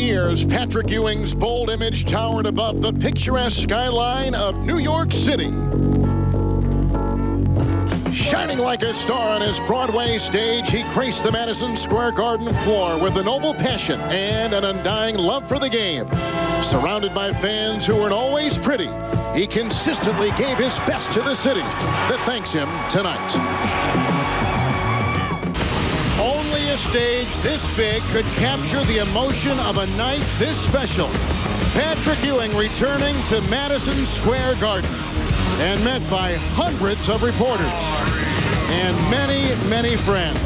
years, Patrick Ewing's bold image towered above the picturesque skyline of New York City. Shining like a star on his Broadway stage, he graced the Madison Square Garden floor with a noble passion and an undying love for the game. Surrounded by fans who weren't always pretty, he consistently gave his best to the city that thanks him tonight. Only a stage this big could capture the emotion of a night this special. Patrick Ewing returning to Madison Square Garden and met by hundreds of reporters and many, many friends.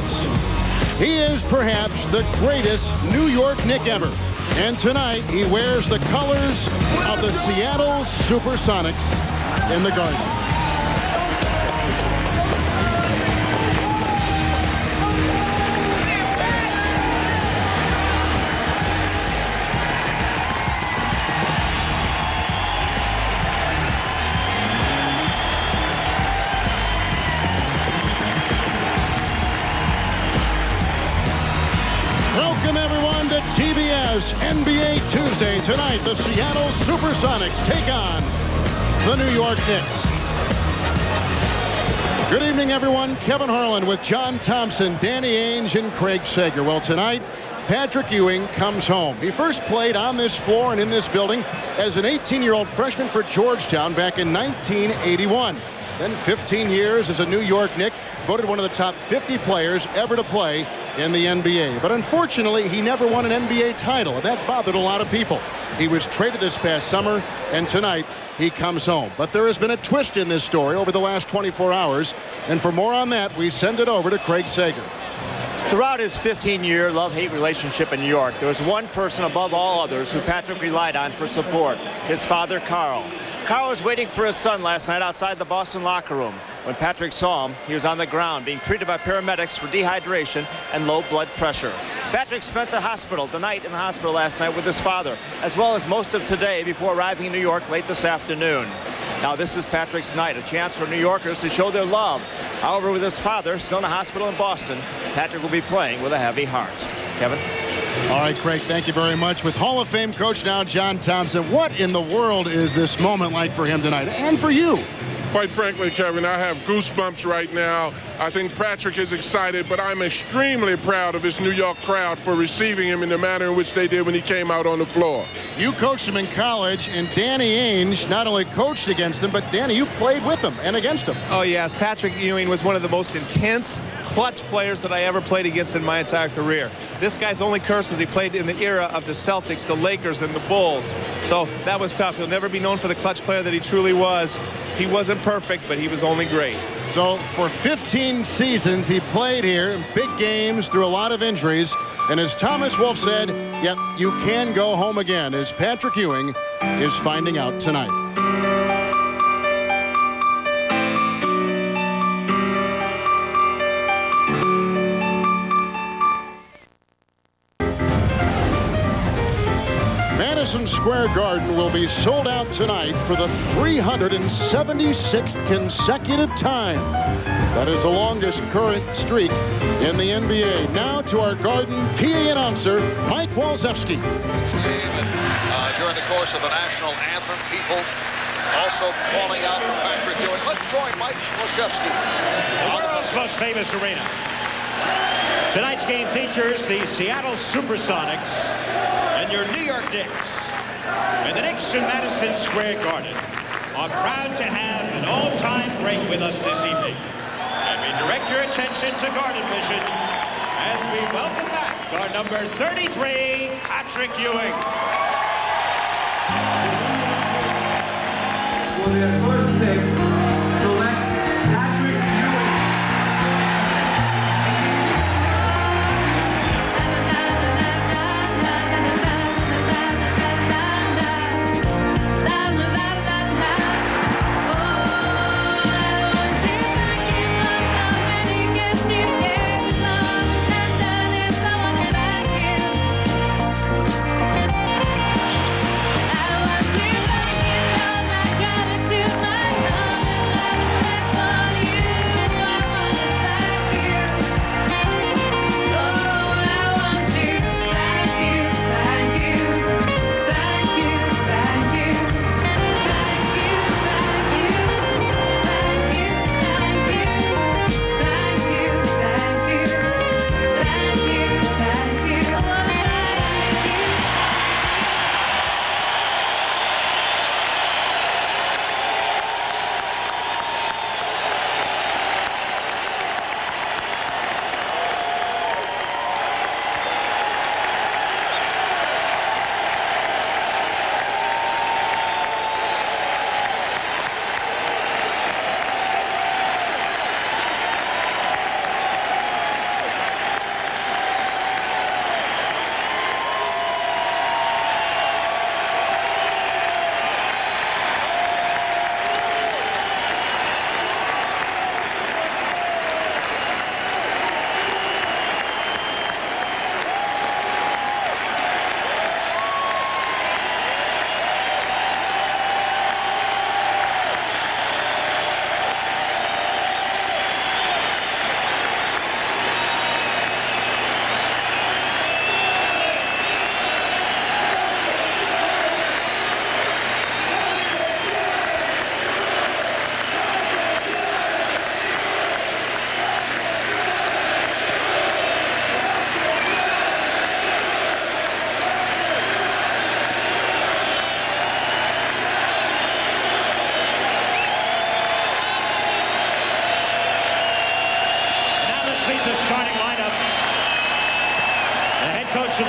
He is perhaps the greatest New York Knick ever. And tonight he wears the colors of the Seattle Supersonics in the Garden. Welcome, everyone, to TBS NBA Tuesday. Tonight, the Seattle Supersonics take on the New York Knicks. Good evening, everyone. Kevin Harlan with John Thompson, Danny Ainge, and Craig Sager. Well, tonight, Patrick Ewing comes home. He first played on this floor and in this building as an 18-year-old freshman for Georgetown back in 1981. Then 15 years as a New York Knick, voted one of the top 50 players ever to play in the NBA. But unfortunately, he never won an NBA title, and that bothered a lot of people. He was traded this past summer, and tonight he comes home. But there has been a twist in this story over the last 24 hours, and for more on that, we send it over to Craig Sager. Throughout his 15-year love-hate relationship in New York, there was one person above all others who Patrick relied on for support, his father, Carl. Carl was waiting for his son last night outside the Boston locker room. When Patrick saw him, he was on the ground being treated by paramedics for dehydration and low blood pressure. Patrick spent the night in the hospital last night with his father, as well as most of today before arriving in New York late this afternoon. Now, this is Patrick's night, a chance for New Yorkers to show their love. However, with his father still in a hospital in Boston, Patrick will be playing with a heavy heart. Kevin? All right, Craig, thank you very much. With Hall of Fame coach now John Thompson, what in the world is this moment like for him tonight and for you? Quite frankly, Kevin, I have goosebumps right now. I think Patrick is excited, but I'm extremely proud of this New York crowd for receiving him in the manner in which they did when he came out on the floor. You coached him in college, and Danny Ainge not only coached against him, but Danny, you played with him and against him. Oh, yes. Patrick Ewing was one of the most intense, clutch players that I ever played against in my entire career. This guy's only curse is he played in the era of the Celtics, the Lakers, and the Bulls. So that was tough. He'll never be known for the clutch player that he truly was. He wasn't perfect, but he was only great. So for 15 seasons, he played here in big games through a lot of injuries. And as Thomas Wolfe said, yep, you can go home again, as Patrick Ewing is finding out tonight. Madison Square Garden will be sold out tonight for the 376th consecutive time. That is the longest current streak in the NBA. Now to our Garden PA announcer, Mike Walzewski. During the course of the national anthem, people also calling out for Patrick Ewing. Let's join Mike Walzewski. The world's most famous arena. Tonight's game features the Seattle Supersonics and your New York Knicks. And the Knicks in Madison Square Garden are proud to have an all-time great with us this evening. And we direct your attention to Garden Vision as we welcome back our number 33, Patrick Ewing. For their first pick, select Patrick Ewing.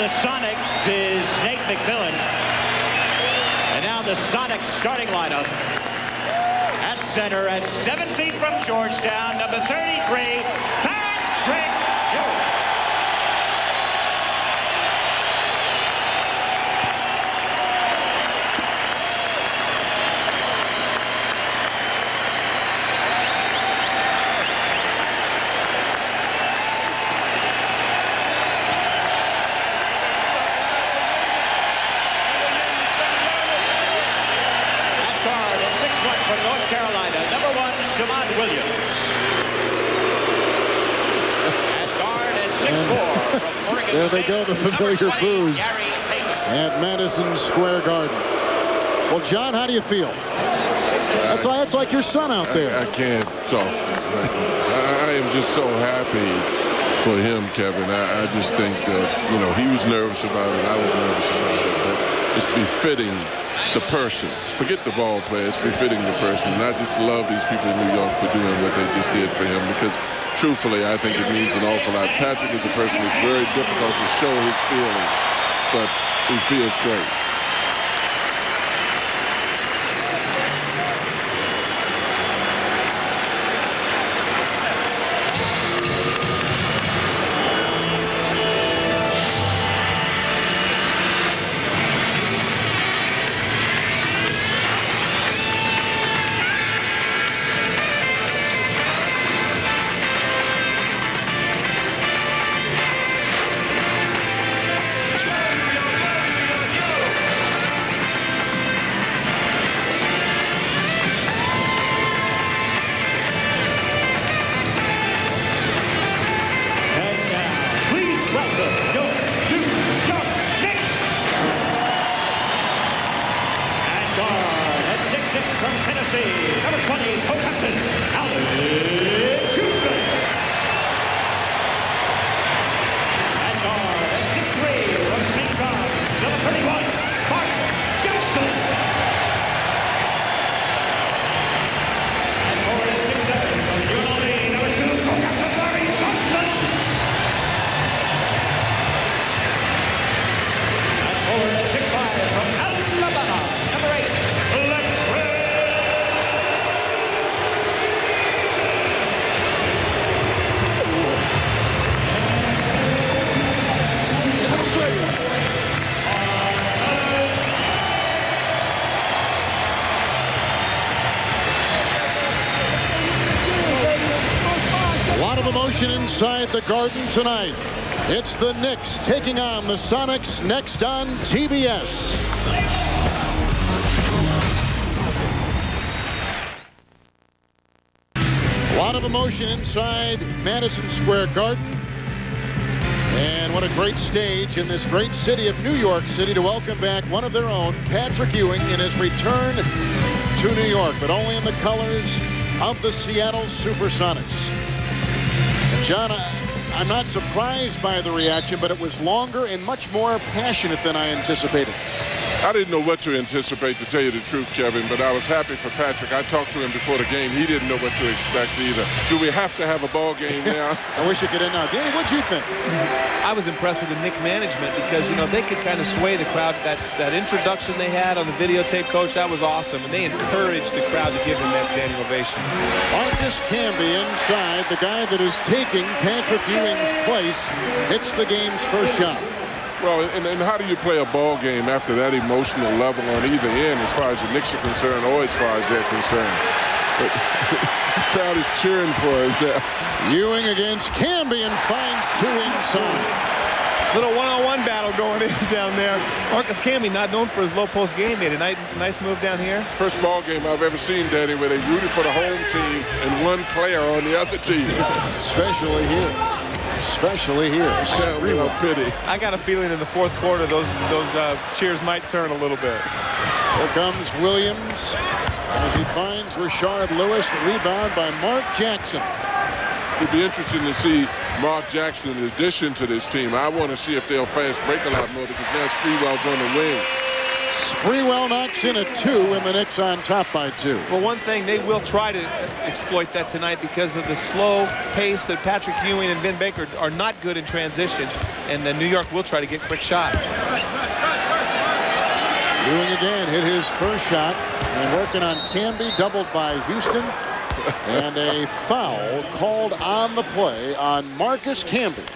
the Sonics is Nate McMillan. And now the Sonics starting lineup. At center, at 7 feet from Georgetown, number 33, Patrick Ewing. From North Carolina, number 1, Shamond Williams. At guard at 6'4", from Oregon There they State, go, the familiar 20, boos at Madison Square Garden. Well, John, how do you feel? That's like your son out there. I can't talk. I am just so happy for him, Kevin. I just think that, you know, he was nervous about it. I was nervous about it. But it's befitting the person. Forget the ball player. It's befitting the person. And I just love these people in New York for doing what they just did for him, because truthfully, I think it means an awful lot. Patrick is a person that's very difficult to show his feelings, but he feels great. From Tennessee, number 20, co-captain, Alex Houston. And guard at 6'3", from St. John's, number 31, Mark Jackson. And forward at 6'7", from UNLV, number 2, co-captain, Larry Johnson. And forward at 6'5", from Alabama, number 8, Emotion inside the Garden tonight. It's the Knicks taking on the Sonics next on TBS. A lot of emotion inside Madison Square Garden. And what a great stage in this great city of New York City to welcome back one of their own, Patrick Ewing, in his return to New York, but only in the colors of the Seattle Supersonics. John, I'm not surprised by the reaction, but it was longer and much more passionate than I anticipated. I didn't know what to anticipate, to tell you the truth, Kevin, but I was happy for Patrick. I talked to him before the game. He didn't know what to expect either. Do we have to have a ball game now? I wish it could end now. Danny, what'd you think? I was impressed with the Knick management because, you know, they could kind of sway the crowd. That introduction they had on the videotape, Coach, that was awesome. And they encouraged the crowd to give him that standing ovation. Marcus Camby inside, the guy that is taking Patrick Ewing's place, hits the game's first shot. Well, and how do you play a ball game after that emotional level on either end, as far as the Knicks are concerned, or as far as they're concerned? But the crowd is cheering for him now. Ewing against Camby and finds two inside. Little one-on-one battle going in down there. Marcus Camby, not known for his low post game, made a nice move down here. First ball game I've ever seen, Danny, where they rooted for the home team and one player on the other team. Especially here. Especially here. Real pity. I got a feeling in the fourth quarter those cheers might turn a little bit. Here comes Williams as he finds Rashard Lewis. The rebound by Mark Jackson. It'd be interesting to see Mark Jackson in addition to this team. I want to see if they'll fast break a lot more, because now Sprewell's on the wing. Sprewell knocks in a 2, and the Knicks on top by 2. Well, one thing, they will try to exploit that tonight because of the slow pace that Patrick Ewing and Vin Baker are not good in transition, and New York will try to get quick shots. Ewing again hit his first shot, and working on Camby, doubled by Houston, and a foul called on the play on Marcus Camby.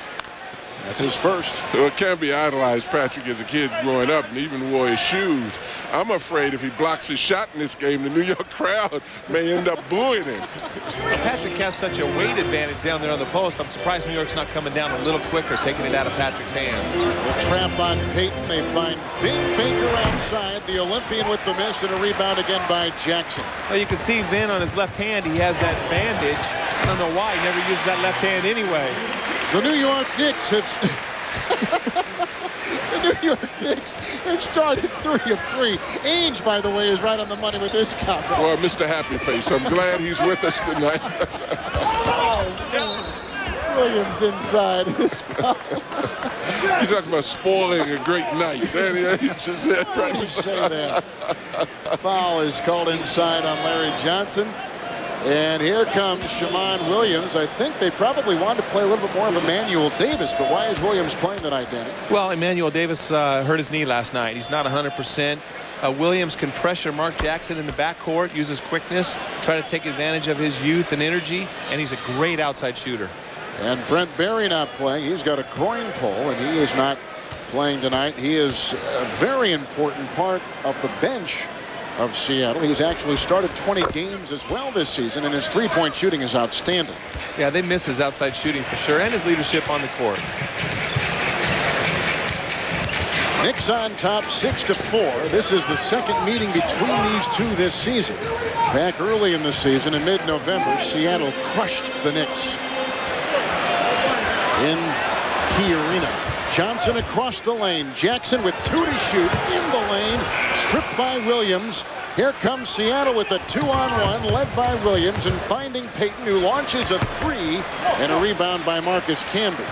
That's his first. Well, Camby idolized Patrick as a kid growing up and even wore his shoes. I'm afraid if he blocks his shot in this game, the New York crowd may end up booing him. Patrick has such a weight advantage down there on the post. I'm surprised New York's not coming down a little quicker, taking it out of Patrick's hands. The trap on Payton. They find Vin Baker outside, the Olympian with the miss, and a rebound again by Jackson. Well, you can see Vin on his left hand. He has that bandage. I don't know why. He never uses that left hand anyway. The New York Knicks have started 3 of 3. Ainge, by the way, is right on the money with this comment. Well, Mr. Happy Face, I'm glad he's with us tonight. Williams inside his foul. You're talking about spoiling a great night. There you just said right. You say that. Foul is called inside on Larry Johnson. And here comes Shammond Williams. I think they probably wanted to play a little bit more of Emmanuel Davis, but why is Williams playing tonight, Danny? Well, Emmanuel Davis hurt his knee last night. He's not 100%. Williams can pressure Mark Jackson in the backcourt, use his quickness, try to take advantage of his youth and energy, and he's a great outside shooter. And Brent Barry not playing. He's got a groin pull, and he is not playing tonight. He is a very important part of the bench of Seattle. He's actually started 20 games as well this season, and his three-point shooting is outstanding. Yeah, they miss his outside shooting for sure, and his leadership on the court. Knicks on top 6-4. This is the second meeting between these two this season. Back early in the season in mid-November, Seattle crushed the Knicks in Key Arena. Johnson across the lane. Jackson with 2 to shoot in the lane. Stripped by Williams. Here comes Seattle with a 2-on-1 led by Williams and finding Payton, who launches a 3 and a rebound by Marcus Camby.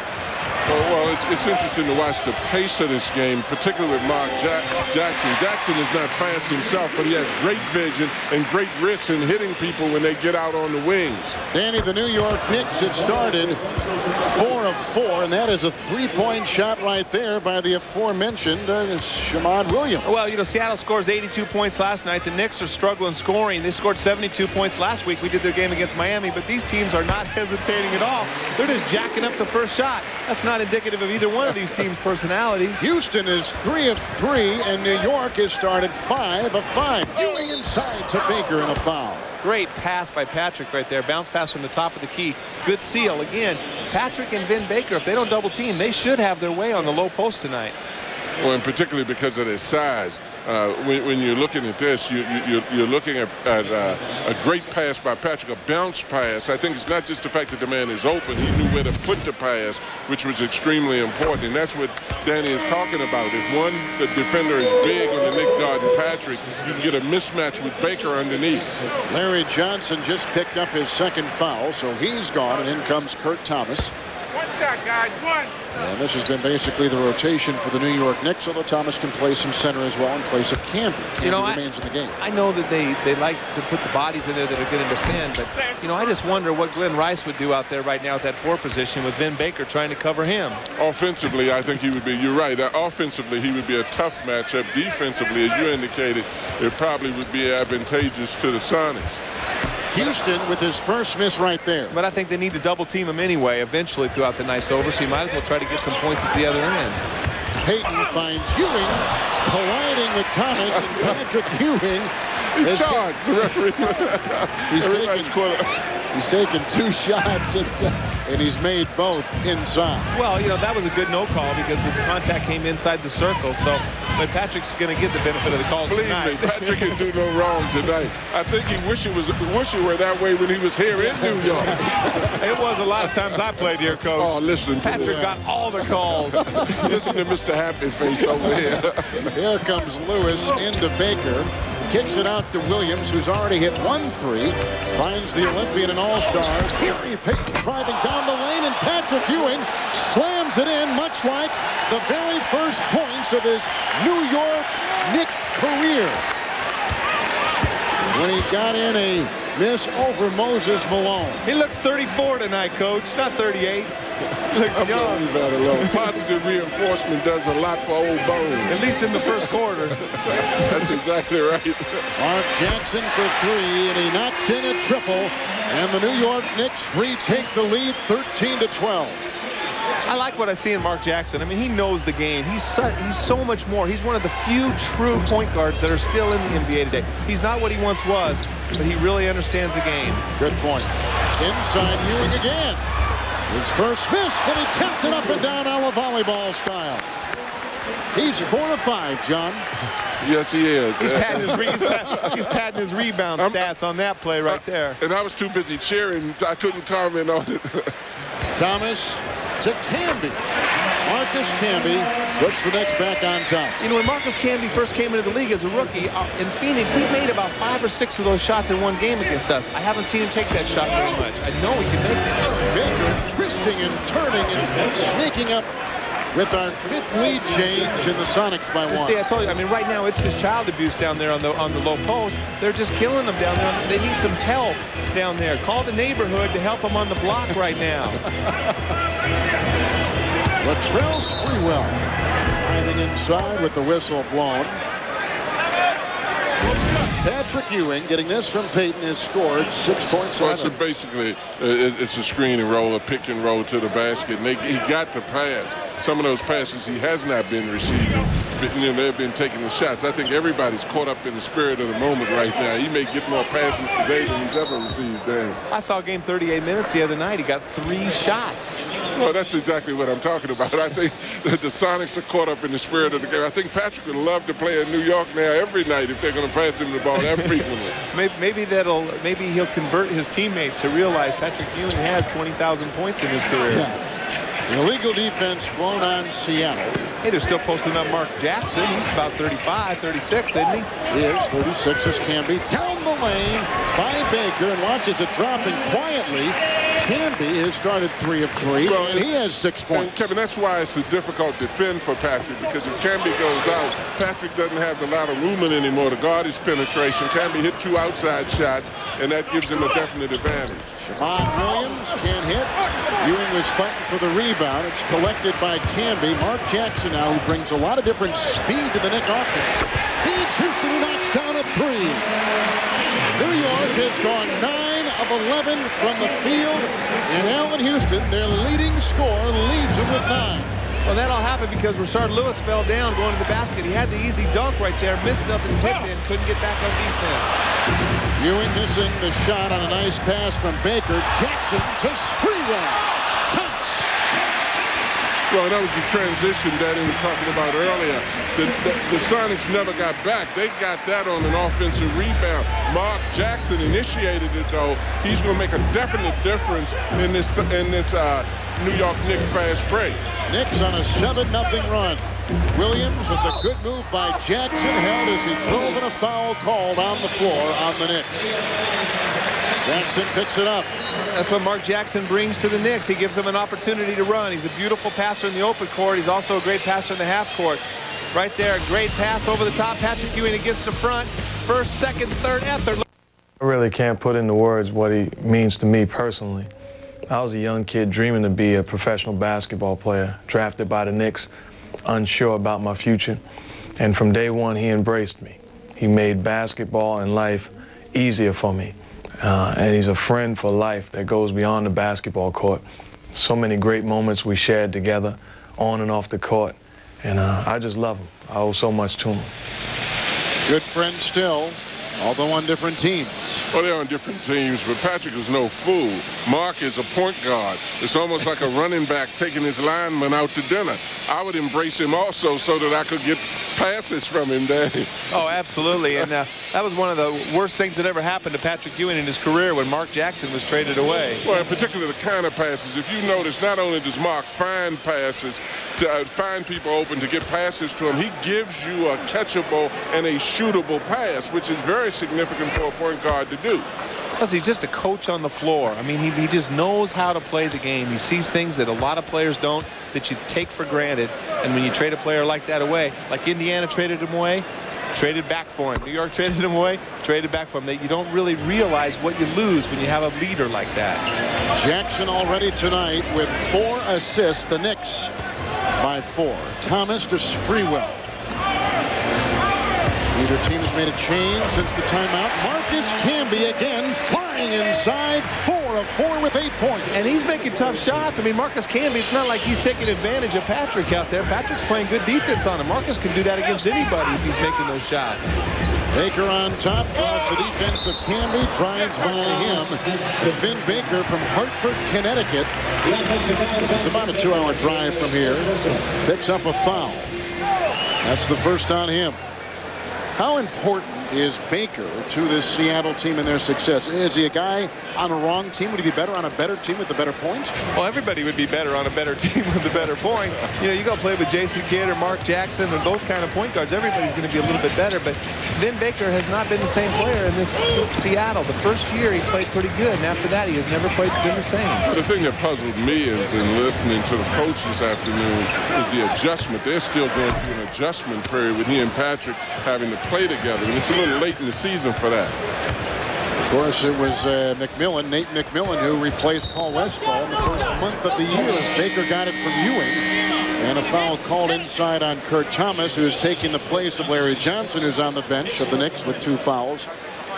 Well, it's interesting to watch the pace of this game, particularly with Mark Jackson. Jackson is not fast himself, but he has great vision and great wrist in hitting people when they get out on the wings. Danny, the New York Knicks have started 4 of 4, and that is a 3-point shot right there by the aforementioned Shammond Williams. Well, you know, Seattle scores 82 points last night. The Knicks are struggling scoring. They scored 72 points last week. We did their game against Miami, but these teams are not hesitating at all. They're just jacking up the first shot. That's not indicative of either one of these teams' personalities. Houston is 3 of 3, and New York has started 5 of 5. Ewing inside to Baker and a foul. Great pass by Patrick right there. Bounce pass from the top of the key. Good seal. Again, Patrick and Vin Baker, if they don't double team, they should have their way on the low post tonight. Well, and particularly because of their size. When you're looking at this, you're looking at a great pass by Patrick, a bounce pass. I think it's not just the fact that the man is open. He knew where to put the pass, which was extremely important. And that's what Danny is talking about. If the defender is big on the Knick guard and Patrick, you can get a mismatch with Baker underneath. Larry Johnson just picked up his second foul, so he's gone, and in comes Kurt Thomas. One shot, guys, one. And this has been basically the rotation for the New York Knicks, although Thomas can play some center as well in place of Camby. Camby remains in the game. I know that they like to put the bodies in there that are going to defend, but, you know, I just wonder what Glenn Rice would do out there right now at that 4 position with Vin Baker trying to cover him. Offensively, I think he would be, you're right, offensively he would be a tough matchup. Defensively, as you indicated, it probably would be advantageous to the Sonics. Houston with his first miss right there. But I think they need to double team him anyway eventually throughout the night's over, so you might as well try to get some points at the other end. Payton finds Ewing colliding with Thomas, and Patrick Ewing He charged the referee. He's taken 2 shots, and he's made both inside. Well, you know, that was a good no call because the contact came inside the circle. So, but Patrick's going to get the benefit of the calls tonight. Believe me, Patrick can do no wrong tonight. I think he wish it were that way when he was here in New York. It was a lot of times I played here, Coach. Oh, listen to Patrick got all the calls. Listen to Mr. Happy Face over here. Here comes Lewis into Baker. Kicks it out to Williams, who's already hit 1-3. Finds the Olympian and All-Star. Gary Payton driving down the lane, and Patrick Ewing slams it in, much like the very first points of his New York Knicks career. When he got in a miss over Moses Malone. He looks 34 tonight, Coach, not 38. He looks young. Leave that alone. Positive reinforcement does a lot for old bones. At least in the first quarter. That's exactly right. Mark Jackson for 3, and he knocks in a triple. And the New York Knicks retake the lead 13-12. I like what I see in Mark Jackson. I mean, he knows the game. He's so much more. He's one of the few true point guards that are still in the NBA today. He's not what he once was, but he really understands the game. Good point. Inside Ewing again. His first miss, then he taps it up and down our volleyball style. He's 4 of 5, John. Yes, he is. He's padding his rebound stats on that play right there. And I was too busy cheering. I couldn't comment on it. Thomas to Camby. Marcus Camby puts the Knicks back on top. You know, when Marcus Camby first came into the league as a rookie in Phoenix, he made about 5 or 6 of those shots in one game against us. I haven't seen him take that shot very much. I know he can make it. Baker twisting and turning and sneaking up with our 5th lead change in the Sonics by 1. See, I told you, I mean, right now it's just child abuse down there on the low post. They're just killing them down there. They need some help down there. Call the neighborhood to help them on the block right now. Latrell Sprewell driving inside with the whistle blown. Patrick Ewing getting this from Payton has scored 6 points. Well, so basically, it's a screen and roll, a pick and roll to the basket. And he got to pass. Some of those passes he has not been receiving. But, you know, they've been taking the shots. I think everybody's caught up in the spirit of the moment right now. He may get more passes today than he's ever received. Damn. I saw game 38 minutes the other night. He got 3 shots. Well, that's exactly what I'm talking about. I think that the Sonics are caught up in the spirit of the game. I think Patrick would love to play in New York now every night if they're going to pass him the ball that frequently. Maybe he'll convert his teammates to realize Patrick Ewing has 20,000 points in his career. Yeah. Illegal defense blown on Seattle. Hey, they're still posting up Mark Jackson. He's about 35, 36, isn't he? He is. 36 is Camby. Down the lane by Baker, and watches it dropping quietly. Camby has started 3 of 3, well, and he has 6 points. Kevin, that's why it's a difficult defend for Patrick, because if Camby goes out, Patrick doesn't have the lateral movement anymore to guard his penetration. Camby hit 2 outside shots, and that gives him a definite advantage. Shamon Williams can't hit. Ewing was fighting for the rebound. It's collected by Camby. Mark Jackson now, who brings a lot of different speed to the Knicks offense. Feeds Houston, who knocks down a 3. New York has gone 9 of 11 from the field, and Allen Houston, their leading scorer, leads them with 9. Well, that all happened because Rashard Lewis fell down going to the basket. He had the easy dunk right there, missed it up and tipped in, couldn't get back on defense. Ewing missing the shot on a nice pass from Baker. Jackson to Sprewell. Touch. Well, that was the transition that he was talking about earlier. The Sonics never got back. They got that on an offensive rebound. Mark Jackson initiated it, though. He's going to make a definite difference in this New York Knicks fast break. Knicks on a 7-0 run. Williams with the good move by Jackson, held as he drove in a foul called on the floor on the Knicks. Jackson picks it up. That's what Mark Jackson brings to the Knicks. He gives them an opportunity to run. He's a beautiful passer in the open court. He's also a great passer in the half court. Right there, a great pass over the top. Patrick Ewing against the front. First, second, third, effort. I really can't put into words what he means to me personally. I was a young kid dreaming to be a professional basketball player, drafted by the Knicks, unsure about my future. And from day one, he embraced me. He made basketball and life easier for me. And he's a friend for life that goes beyond the basketball court. So many great moments we shared together on and off the court. And I just love him. I owe so much to him. Good friend still. although on different teams. Well, they're on different teams, but Patrick is no fool. Mark is a point guard. It's almost like a running back taking his lineman out to dinner. I would embrace him also so that I could get passes from him, Danny. Oh, absolutely. And that was one of the worst things that ever happened to Patrick Ewing in his career when Mark Jackson was traded away. Well, in particular, the kind of passes. If you notice, not only does Mark find passes, to find people open to get passes to him, he gives you a catchable and a shootable pass, which is very significant for a point guard to do. Plus, he's just a coach on the floor. I mean, he just knows how to play the game. He sees things that a lot of players don't, that you take for granted. And when you trade a player like that away, like Indiana traded him away, traded back for him. New York traded him away, traded back for him. That you don't really realize what you lose when you have a leader like that. Jackson already tonight with 4 assists. The Knicks by 4. Thomas to Sprewell. Neither team has made a change since the timeout. Marcus Camby again flying inside. 4 of 4 with 8 points. And he's making tough shots. I mean, Marcus Camby, it's not like he's taking advantage of Patrick out there. Patrick's playing good defense on him. Marcus can do that against anybody if he's making those shots. Baker on top, draws the defense of Camby, drives by him to Vin Baker from Hartford, Connecticut. It's about a 2-hour drive from here. Picks up a foul. That's the first on him. How important is Baker to this Seattle team and their success? Is he a guy on a wrong team? Would he be better on a better team with a better point? Well, everybody would be better on a better team with a better point. You know, you go play with Jason Kidd or Mark Jackson or those kind of point guards, everybody's going to be a little bit better. But Vin Baker has not been the same player in this since Seattle. The first year he played pretty good, and after that he has never been the same. The thing that puzzled me is in listening to the coach this afternoon is the adjustment. They're still going through an adjustment period with he and Patrick having to play together. And it's a little late in the season for that. Of course, it was Nate McMillan, who replaced Paul Westphal in the first month of the year. Baker got it from Ewing. And a foul called inside on Kurt Thomas, who is taking the place of Larry Johnson, who's on the bench of the Knicks with 2 fouls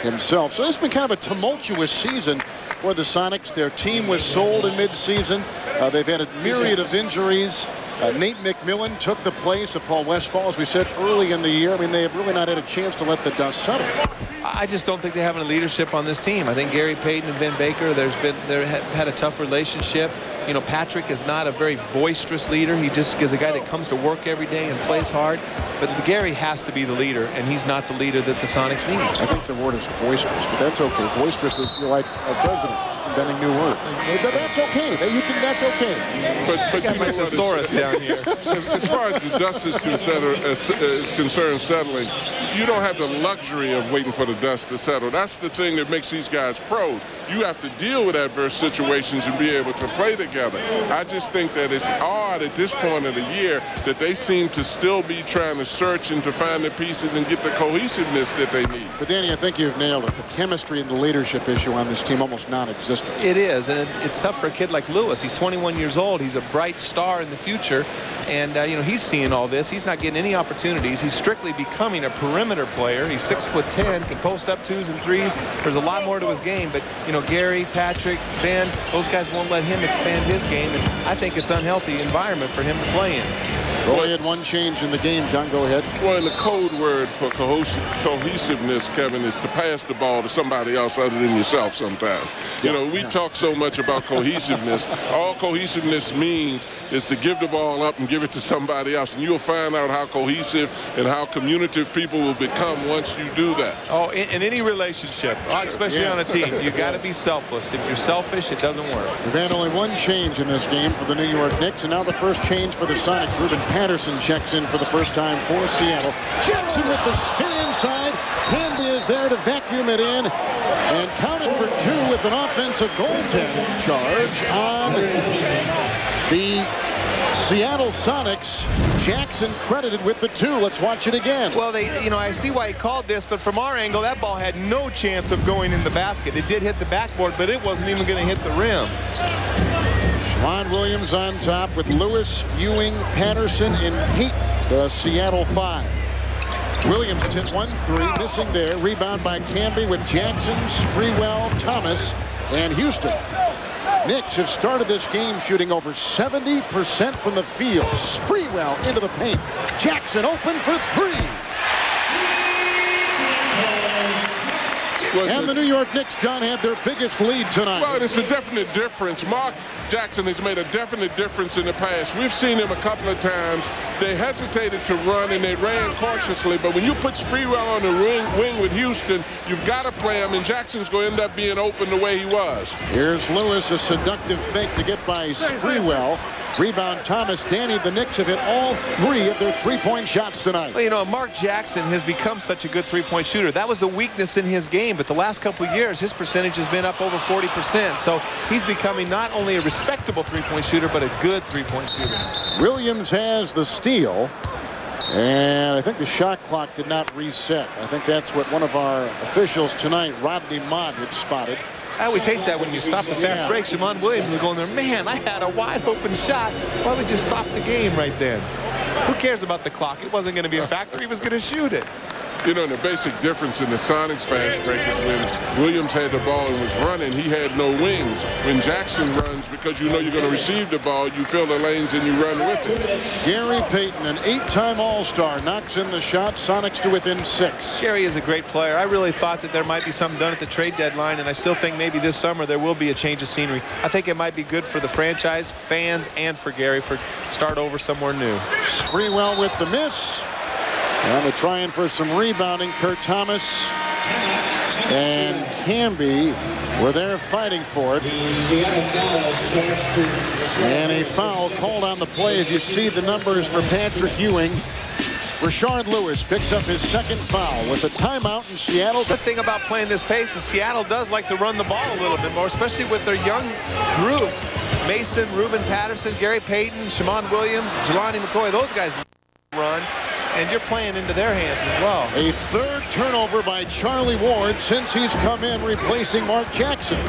himself. So this has been kind of a tumultuous season for the Sonics. Their team was sold in midseason. They've had a myriad of injuries. Nate McMillan took the place of Paul Westphal, as we said early in the year. I mean, they have really not had a chance to let the dust settle. I just don't think they have any leadership on this team. I think Gary Payton and Vin Baker, they have had a tough relationship. You know, Patrick is not a very boisterous leader. He just is a guy that comes to work every day and plays hard. But Gary has to be the leader, and he's not the leader that the Sonics need. I think the word is boisterous, but that's okay. Boisterous is you're like a president inventing new words. That's okay. That's okay. But got my thesaurus down here. As far as the dust is concerned settling, you don't have the luxury of waiting for the dust to settle. That's the thing that makes these guys pros. You have to deal with adverse situations and be able to play together. I just think that it's odd at this point of the year that they seem to still be trying to search and to find the pieces and get the cohesiveness that they need. But Danny, I think you've nailed it. The chemistry and the leadership issue on this team almost non-existent. It is, and it's tough for a kid like Lewis. He's 21 years old. He's a bright star in the future, and you know, he's seeing all this. He's not getting any opportunities. He's strictly becoming a perimeter player. He's 6'10", can post up 2s and 3s. There's a lot more to his game, but you know, Gary, Patrick, Van, those guys won't let him expand his game, and I think it's an unhealthy environment for him to play in. Only had 1 change in the game. John, go ahead. Well, and the code word for cohesiveness, Kevin, is to pass the ball to somebody else other than yourself sometimes. You know, we talk so much about cohesiveness. All cohesiveness means is to give the ball up and give it to somebody else. And you'll find out how cohesive and how communicative people will become once you do that. Oh, in any relationship, especially on a team, you got to be selfless. If you're selfish, it doesn't work. We've had only 1 change in this game for the New York Knicks, and now the first change for the Sonics. Ruben Patterson checks in for the first time for Seattle. Jackson with the spin inside. Canby is there to vacuum it in and counted for 2 with an offensive goaltending charge on the Seattle Sonics. Jackson credited with the 2. Let's watch it again. Well, I see why he called this, but from our angle, that ball had no chance of going in the basket. It did hit the backboard, but it wasn't even going to hit the rim. Shawn Williams on top with Lewis, Ewing, Patterson, and Payton, the Seattle 5. Williams has hit 1 3, missing there. Rebound by Camby with Jackson, Sprewell, Thomas, and Houston. Knicks have started this game shooting over 70% from the field. Sprewell into the paint. Jackson open for 3. And the New York Knicks, John, have their biggest lead tonight. Well, it's a definite difference. Mark Jackson has made a definite difference in the past. We've seen him a couple of times. They hesitated to run, and they ran cautiously. But when you put Sprewell on the wing with Houston, you've got to play him, and Jackson's going to end up being open the way he was. Here's Lewis, a seductive fake to get by Sprewell. Rebound Thomas. Danny, the Knicks have hit all 3 of their three-point shots tonight. Well, you know, Mark Jackson has become such a good three-point shooter. That was the weakness in his game, but the last couple of years, his percentage has been up over 40%. So he's becoming not only a respectable three-point shooter, but a good three-point shooter. Williams has the steal. And I think the shot clock did not reset. I think that's what one of our officials tonight, Rodney Mott, had spotted. I always hate that when you stop the fast break. Shimon Williams is going there, man, I had a wide open shot. Why would you stop the game right then? Who cares about the clock? It wasn't going to be a factor. He was going to shoot it. You know, the basic difference in the Sonics fast break is when Williams had the ball and was running, he had no wings. When Jackson runs, because you know you're going to receive the ball, you fill the lanes and you run with it. Gary Payton, an 8-time All-Star, knocks in the shot. Sonics to within 6. Gary is a great player. I really thought that there might be something done at the trade deadline, and I still think maybe this summer there will be a change of scenery. I think it might be good for the franchise, fans, and for Gary for start over somewhere new. Sprewell with the miss. And they're trying for some rebounding. Kurt Thomas and Camby were there fighting for it. And a foul called on the play as you see the numbers for Patrick Ewing. Rashard Lewis picks up his second foul with a timeout in Seattle. The thing about playing this pace is Seattle does like to run the ball a little bit more, especially with their young group. Mason, Ruben Patterson, Gary Payton, Shimon Williams, Jelani McCoy, those guys run. And you're playing into their hands as well. A third turnover by Charlie Ward since he's come in replacing Mark Jackson.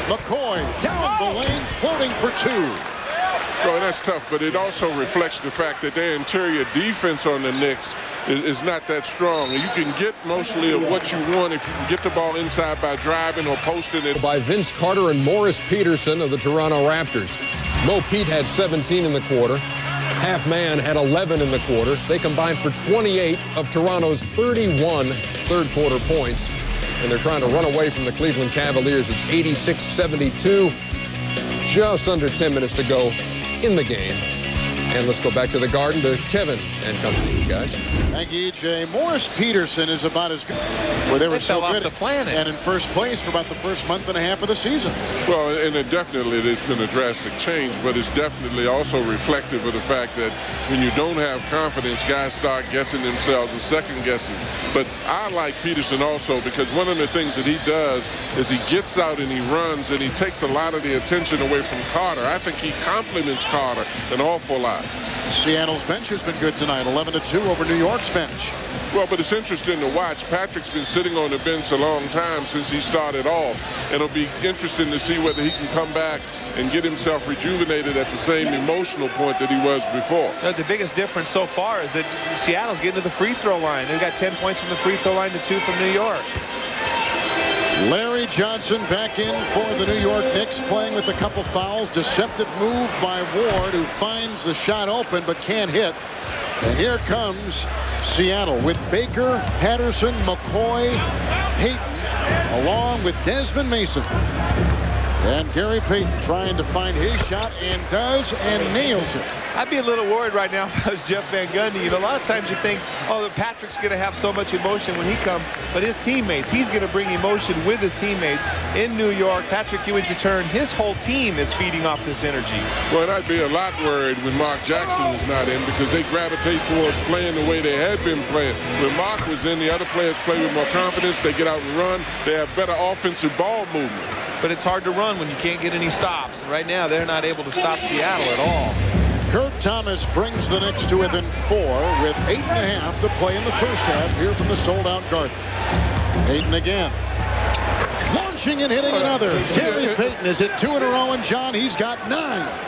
McCoy down the lane, floating for 2. Well, that's tough, but it also reflects the fact that their interior defense on the Knicks is not that strong. You can get mostly of what you want if you can get the ball inside by driving or posting it. By Vince Carter and Morris Peterson of the Toronto Raptors. Mo Pete had 17 in the quarter. Half Man had 11 in the quarter. They combined for 28 of Toronto's 31 third-quarter points. And they're trying to run away from the Cleveland Cavaliers. It's 86-72. Just under 10 minutes to go in the game. And let's go back to the Garden to Kevin and company, guys. Thank you, EJ. Morris Peterson is about as good. Well, they were so good off the planet. And in first place for about the first month and a half of the season. Well, and it definitely there's been a drastic change, but it's definitely also reflective of the fact that when you don't have confidence, guys start guessing themselves and second guessing. But I like Peterson also because one of the things that he does is he gets out and he runs and he takes a lot of the attention away from Carter. I think he compliments Carter an awful lot. Seattle's bench has been good tonight, 11-2 over New York's bench. Well, but it's interesting to watch. Patrick's been sitting on the bench a long time since he started off. And it'll be interesting to see whether he can come back and get himself rejuvenated at the same emotional point that he was before. The biggest difference so far is that Seattle's getting to the free throw line. They've got 10 points from the free throw line to 2 from New York. Larry Johnson back in for the New York Knicks, playing with a couple fouls. Deceptive move by Ward, who finds the shot open but can't hit. And here comes Seattle with Baker, Patterson, McCoy, Payton, along with Desmond Mason. And Gary Payton trying to find his shot and does and nails it. I'd be a little worried right now if I was Jeff Van Gundy. You know, a lot of times you think, oh, Patrick's going to have so much emotion when he comes, but his teammates, he's going to bring emotion with his teammates in New York. Patrick Ewing's return, his whole team is feeding off this energy. Well, I'd be a lot worried when Mark Jackson is not in because they gravitate towards playing the way they had been playing. When Mark was in, the other players play with more confidence. They get out and run. They have better offensive ball movement. But it's hard to run when you can't get any stops. And right now, they're not able to stop Seattle at all. Kurt Thomas brings the Knicks to within 4 with 8.5 to play in the first half here from the sold-out Garden. Payton again. Launching and hitting another. Gary Payton has hit 2 in a row, and John, he's got 9.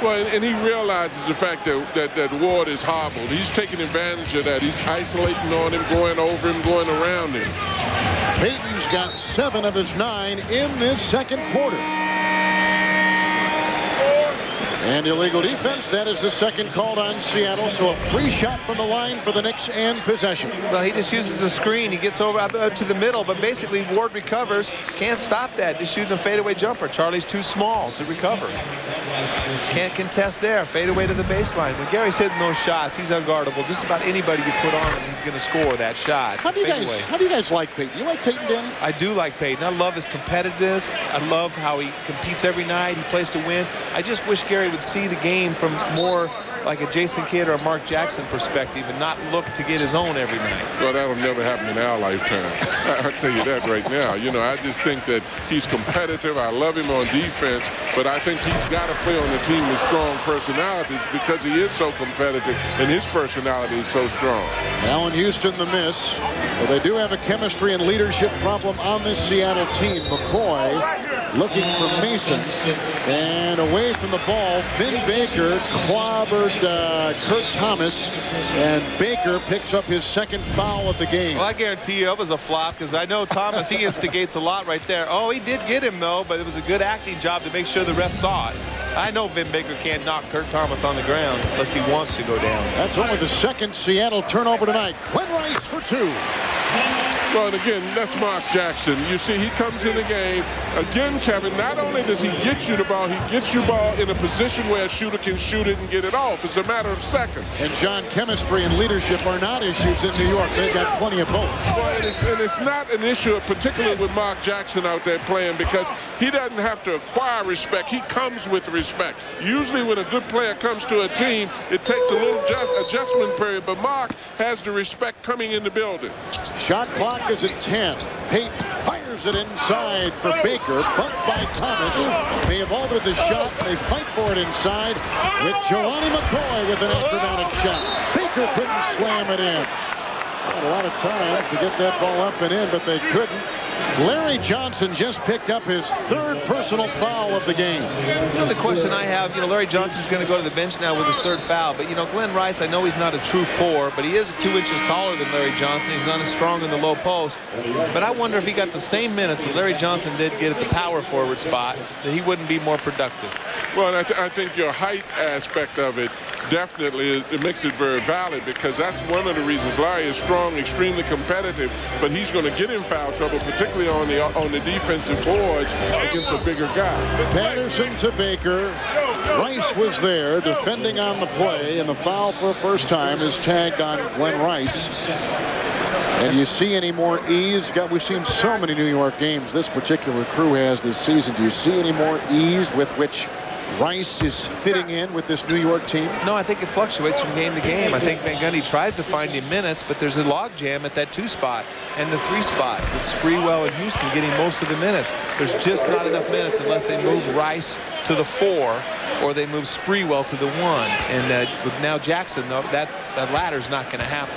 Well, and he realizes the fact that Ward is hobbled. He's taking advantage of that. He's isolating on him, going over him, going around him. Payton's got 7 of his 9 in this second quarter. And illegal defense. That is the second called on Seattle. So a free shot from the line for the Knicks and possession. Well, he just uses the screen. He gets over up to the middle, but basically Ward recovers. Can't stop that. Just shooting a fadeaway jumper. Charlie's too small to recover. Can't contest there. Fadeaway to the baseline. When Gary's hitting those shots, he's unguardable. Just about anybody you put on him, he's going to score that shot. How do you guys like Peyton? You like Peyton, Danny? I do like Peyton. I love his competitiveness. I love how he competes every night. He plays to win. I just wish Gary would see the game from more like a Jason Kidd or a Mark Jackson perspective and not look to get his own every night. Well, that'll never happen in our lifetime. I'll tell you that right now. You know, I just think that he's competitive. I love him on defense, but I think he's got to play on a team with strong personalities because he is so competitive and his personality is so strong. Allen Houston the miss. Well, they do have a chemistry and leadership problem on this Seattle team. McCoy looking for Mason. And away from the ball, Vin Baker clobbered Kurt Thomas. And Baker picks up his second foul of the game. Well, I guarantee you it was a flop because I know Thomas, he instigates a lot right there. Oh, he did get him, though, but it was a good acting job to make sure the ref saw it. I know Vin Baker can't knock Kurt Thomas on the ground unless he wants to go down. That's only the second Seattle turnover tonight. Glenn Rice for two. Well, and again, that's Mark Jackson. You see, he comes in the game. Again, Kevin, not only does he get you the ball, he gets you ball in a position where a shooter can shoot it and get it off. It's a matter of seconds. And, John, chemistry and leadership are not issues in New York. They've got plenty of both. Well, and it's not an issue, particularly with Mark Jackson out there playing, because he doesn't have to acquire respect. He comes with respect. Usually when a good player comes to a team, it takes a little adjustment period, but Mark has the respect coming in the building. Shot clock is at 10. Payton fires it inside for Baker, bumped by Thomas. They have altered the shot. They fight for it inside with Johnny McCoy with an acrobatic shot. Baker couldn't slam it in. Had a lot of time to get that ball up and in, but they couldn't. Larry Johnson just picked up his third personal foul of the game. You know, the question I have, you know, Larry Johnson's going to go to the bench now with his third foul. But, you know, Glenn Rice, I know he's not a true four, but he is 2 inches taller than Larry Johnson. He's not as strong in the low post. But I wonder if he got the same minutes that Larry Johnson did get at the power forward spot, that he wouldn't be more productive. Well, I think your height aspect of it definitely it makes it very valid, because that's one of the reasons Larry is strong, extremely competitive, but he's going to get in foul trouble, particularly on the defensive boards against a bigger guy. Patterson to Baker. Rice was there defending on the play, and the foul for the first time is tagged on Glenn Rice. And you see any more ease? We've seen so many New York games this particular crew has this season. Do you see any more ease with which Rice is fitting in with this New York team? No, I think it fluctuates from game to game. I think Van Gundy tries to find him minutes, but there's a log jam at that 2 spot and the 3 spot with Sprewell and Houston getting most of the minutes. There's just not enough minutes unless they move Rice to the 4 or they move Sprewell to the 1. And with now Jackson, though, that latter's not going to happen.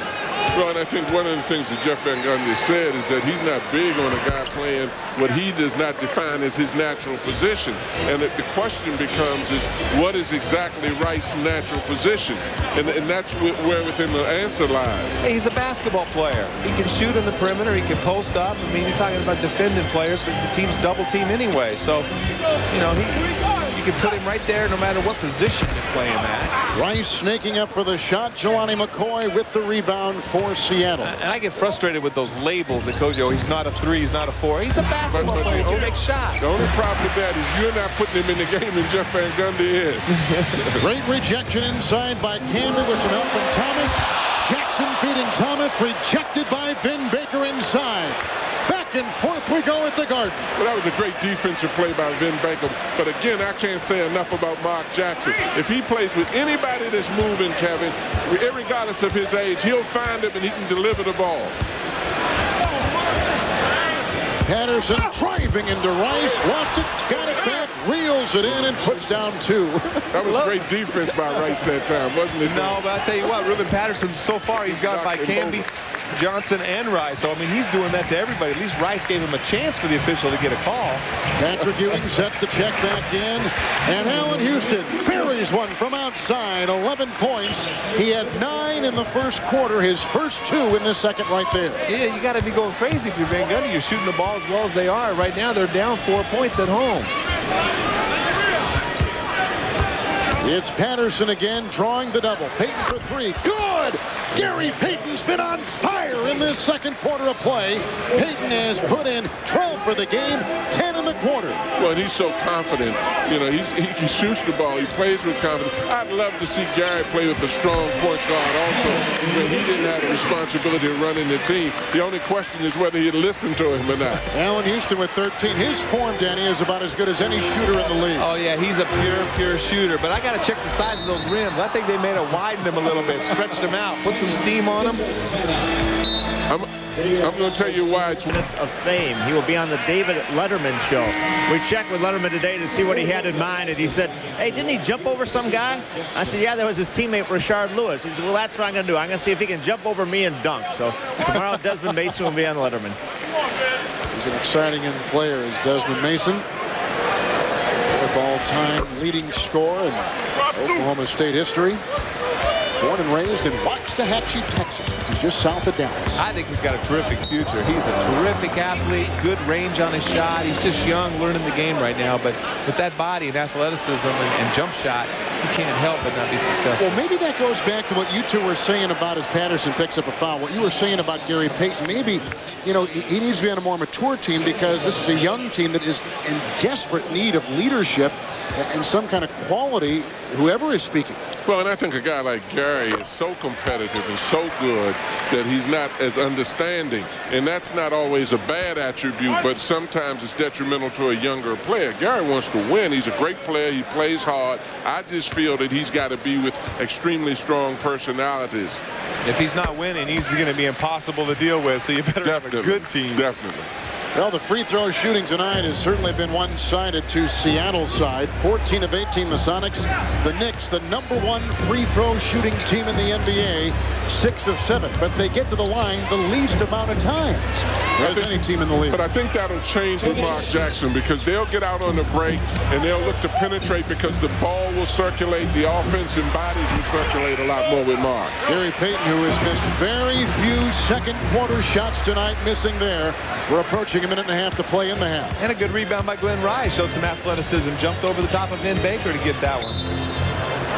Well, and I think one of the things that Jeff Van Gundy said is that he's not big on a guy playing what he does not define as his natural position. And the question becomes is, what is exactly Rice's natural position? And that's where within the answer lies. Hey, he's a basketball player. He can shoot in the perimeter. He can post up. I mean, you're talking about defending players, but the team's double team anyway. So, you know, you can put him right there no matter what position you play him at. Rice snaking up for the shot. Jelani McCoy with the rebound for Seattle. And I get frustrated with those labels that go, he's not a 3, he's not a 4. He's a basketball player. He can make shots. The only problem with that is you're not putting him in the game than Jeff Van Gundy is. Great rejection inside by Camby with some help from Thomas. Jackson feeding Thomas, rejected by Vin Baker inside. Back and forth we go at the Garden. Well, that was a great defensive play by Vin Baker. But again, I can't say enough about Mark Jackson. If he plays with anybody that's moving, Kevin, regardless of his age, he'll find him and he can deliver the ball. Patterson driving into Rice, lost it, got it back, reels it in, and puts down 2. That was great defense by Rice that time, wasn't it? No, but I tell you what, Ruben Patterson, so far he's gone by Camby, Johnson, and Rice. So, I mean, he's doing that to everybody. At least Rice gave him a chance for the official to get a call. Patrick Ewing sets the check back in, and Allen Houston buries one from outside, 11 points. He had 9 in the first quarter, his first 2 in the second right there. Yeah, you got to be going crazy if you're Van Gundy. You're shooting the ball as well as they are. Right now, they're down 4 points at home. It's Patterson again, drawing the double. Payton for three. Good! Gary Payton's been on fire in this second quarter of play. Payton has put in 12 for the game, 10 in the quarter. Well, he's so confident. You know, he shoots the ball. He plays with confidence. I'd love to see Gary play with a strong point guard also, when he didn't have the responsibility of running the team. The only question is whether he'd listen to him or not. Allen Houston with 13. His form, Danny, is about as good as any shooter in the league. Oh, yeah, he's a pure shooter. But I got to check the size of those rims. I think they may have widened them a little bit, stretched them out, put some steam on them. I'm going to tell you why. It's minutes of fame. He will be on the David Letterman show. We checked with Letterman today to see what he had in mind, and he said, hey, didn't he jump over some guy? I said, yeah, that was his teammate, Rashard Lewis. He said, well, that's what I'm going to do. I'm going to see if he can jump over me and dunk. So tomorrow, Desmond Mason will be on Letterman. He's an exciting young player, is Desmond Mason. Fourth all-time leading scorer in Oklahoma State history. Born and raised in Waxahachie, Texas, which is just south of Dallas. I think he's got a terrific future. He's a terrific athlete, good range on his shot. He's just young, learning the game right now. But with that body and athleticism and jump shot, he can't help but not be successful. Well, maybe that goes back to what you two were saying about as Patterson picks up a foul. What you were saying about Gary Payton, maybe, you know, he needs to be on a more mature team because this is a young team that is in desperate need of leadership and some kind of quality, whoever is speaking. Well, and I think a guy like Gary is so competitive and so good that he's not as understanding. And that's not always a bad attribute, but sometimes it's detrimental to a younger player. Gary wants to win. He's a great player. He plays hard. I just feel that he's got to be with extremely strong personalities. If he's not winning, he's going to be impossible to deal with, so you better have a good team. Definitely. Well, the free throw shooting tonight has certainly been one-sided to Seattle's side. 14 of 18, the Sonics. The Knicks, the #1 free throw shooting team in the NBA, 6 of 7. But they get to the line the least amount of times as any team in the league. But I think that'll change with Mark Jackson because they'll get out on the break and they'll look to penetrate because the ball will circulate, the offensive bodies will circulate a lot more with Mark. Gary Payton, who has missed very few second quarter shots tonight, missing there. We're approaching a minute and a half to play in the half. And a good rebound by Glenn Rice. Showed some athleticism. Jumped over the top of Vin Baker to get that one.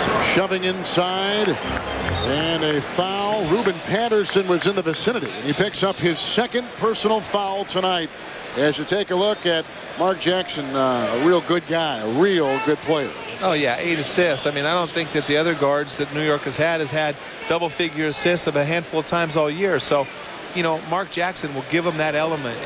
Some shoving inside. And a foul. Ruben Patterson was in the vicinity. And he picks up his second personal foul tonight. As you take a look at Mark Jackson, a real good guy, a real good player. Oh, yeah, 8 assists. I mean, I don't think that the other guards that New York has had double-figure assists of a handful of times all year. So, you know, Mark Jackson will give him that element.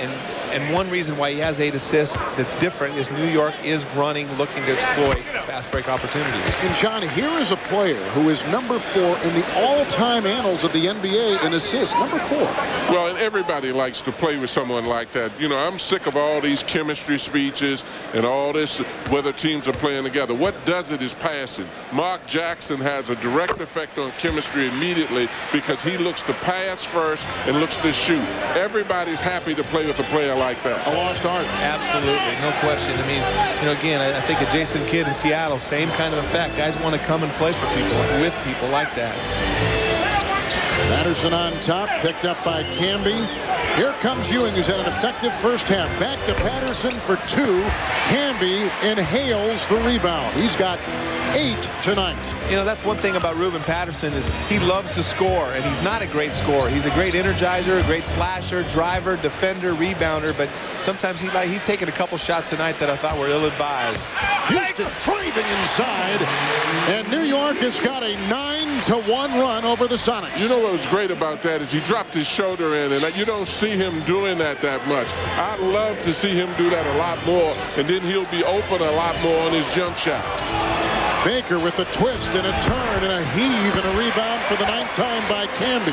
And one reason why he has 8 assists that's different is New York is running, looking to exploit fast break opportunities. And, John, here is a player who is #4 in the all-time annals of the NBA in assists. #4. Well, and everybody likes to play with someone like that. You know, I'm sick of all these chemistry speeches and all this, whether teams are playing together. What does it is passing. Mark Jackson has a direct effect on chemistry immediately because he looks to pass first and looks to shoot. Everybody's happy to play with a player like that. A lost art. Absolutely, no question. I mean, you know, again, I think of Jason Kidd in Seattle, same kind of effect. Guys want to come and play for people, with people like that. Patterson on top, picked up by Camby. Here comes Ewing, who's had an effective first half. Back to Patterson for 2. Camby inhales the rebound. He's got 8 tonight. You know, that's one thing about Ruben Patterson is he loves to score, and he's not a great scorer. He's a great energizer, a great slasher, driver, defender, rebounder, but sometimes he's taken a couple shots tonight that I thought were ill-advised. Houston driving inside, and New York has got a 9-1 run over the Sonics. You know what was great about that is he dropped his shoulder in, and you don't see him doing that much. I'd love to see him do that a lot more, and then he'll be open a lot more on his jump shot. Baker with a twist and a turn and a heave and a rebound for the 9th time by Camby.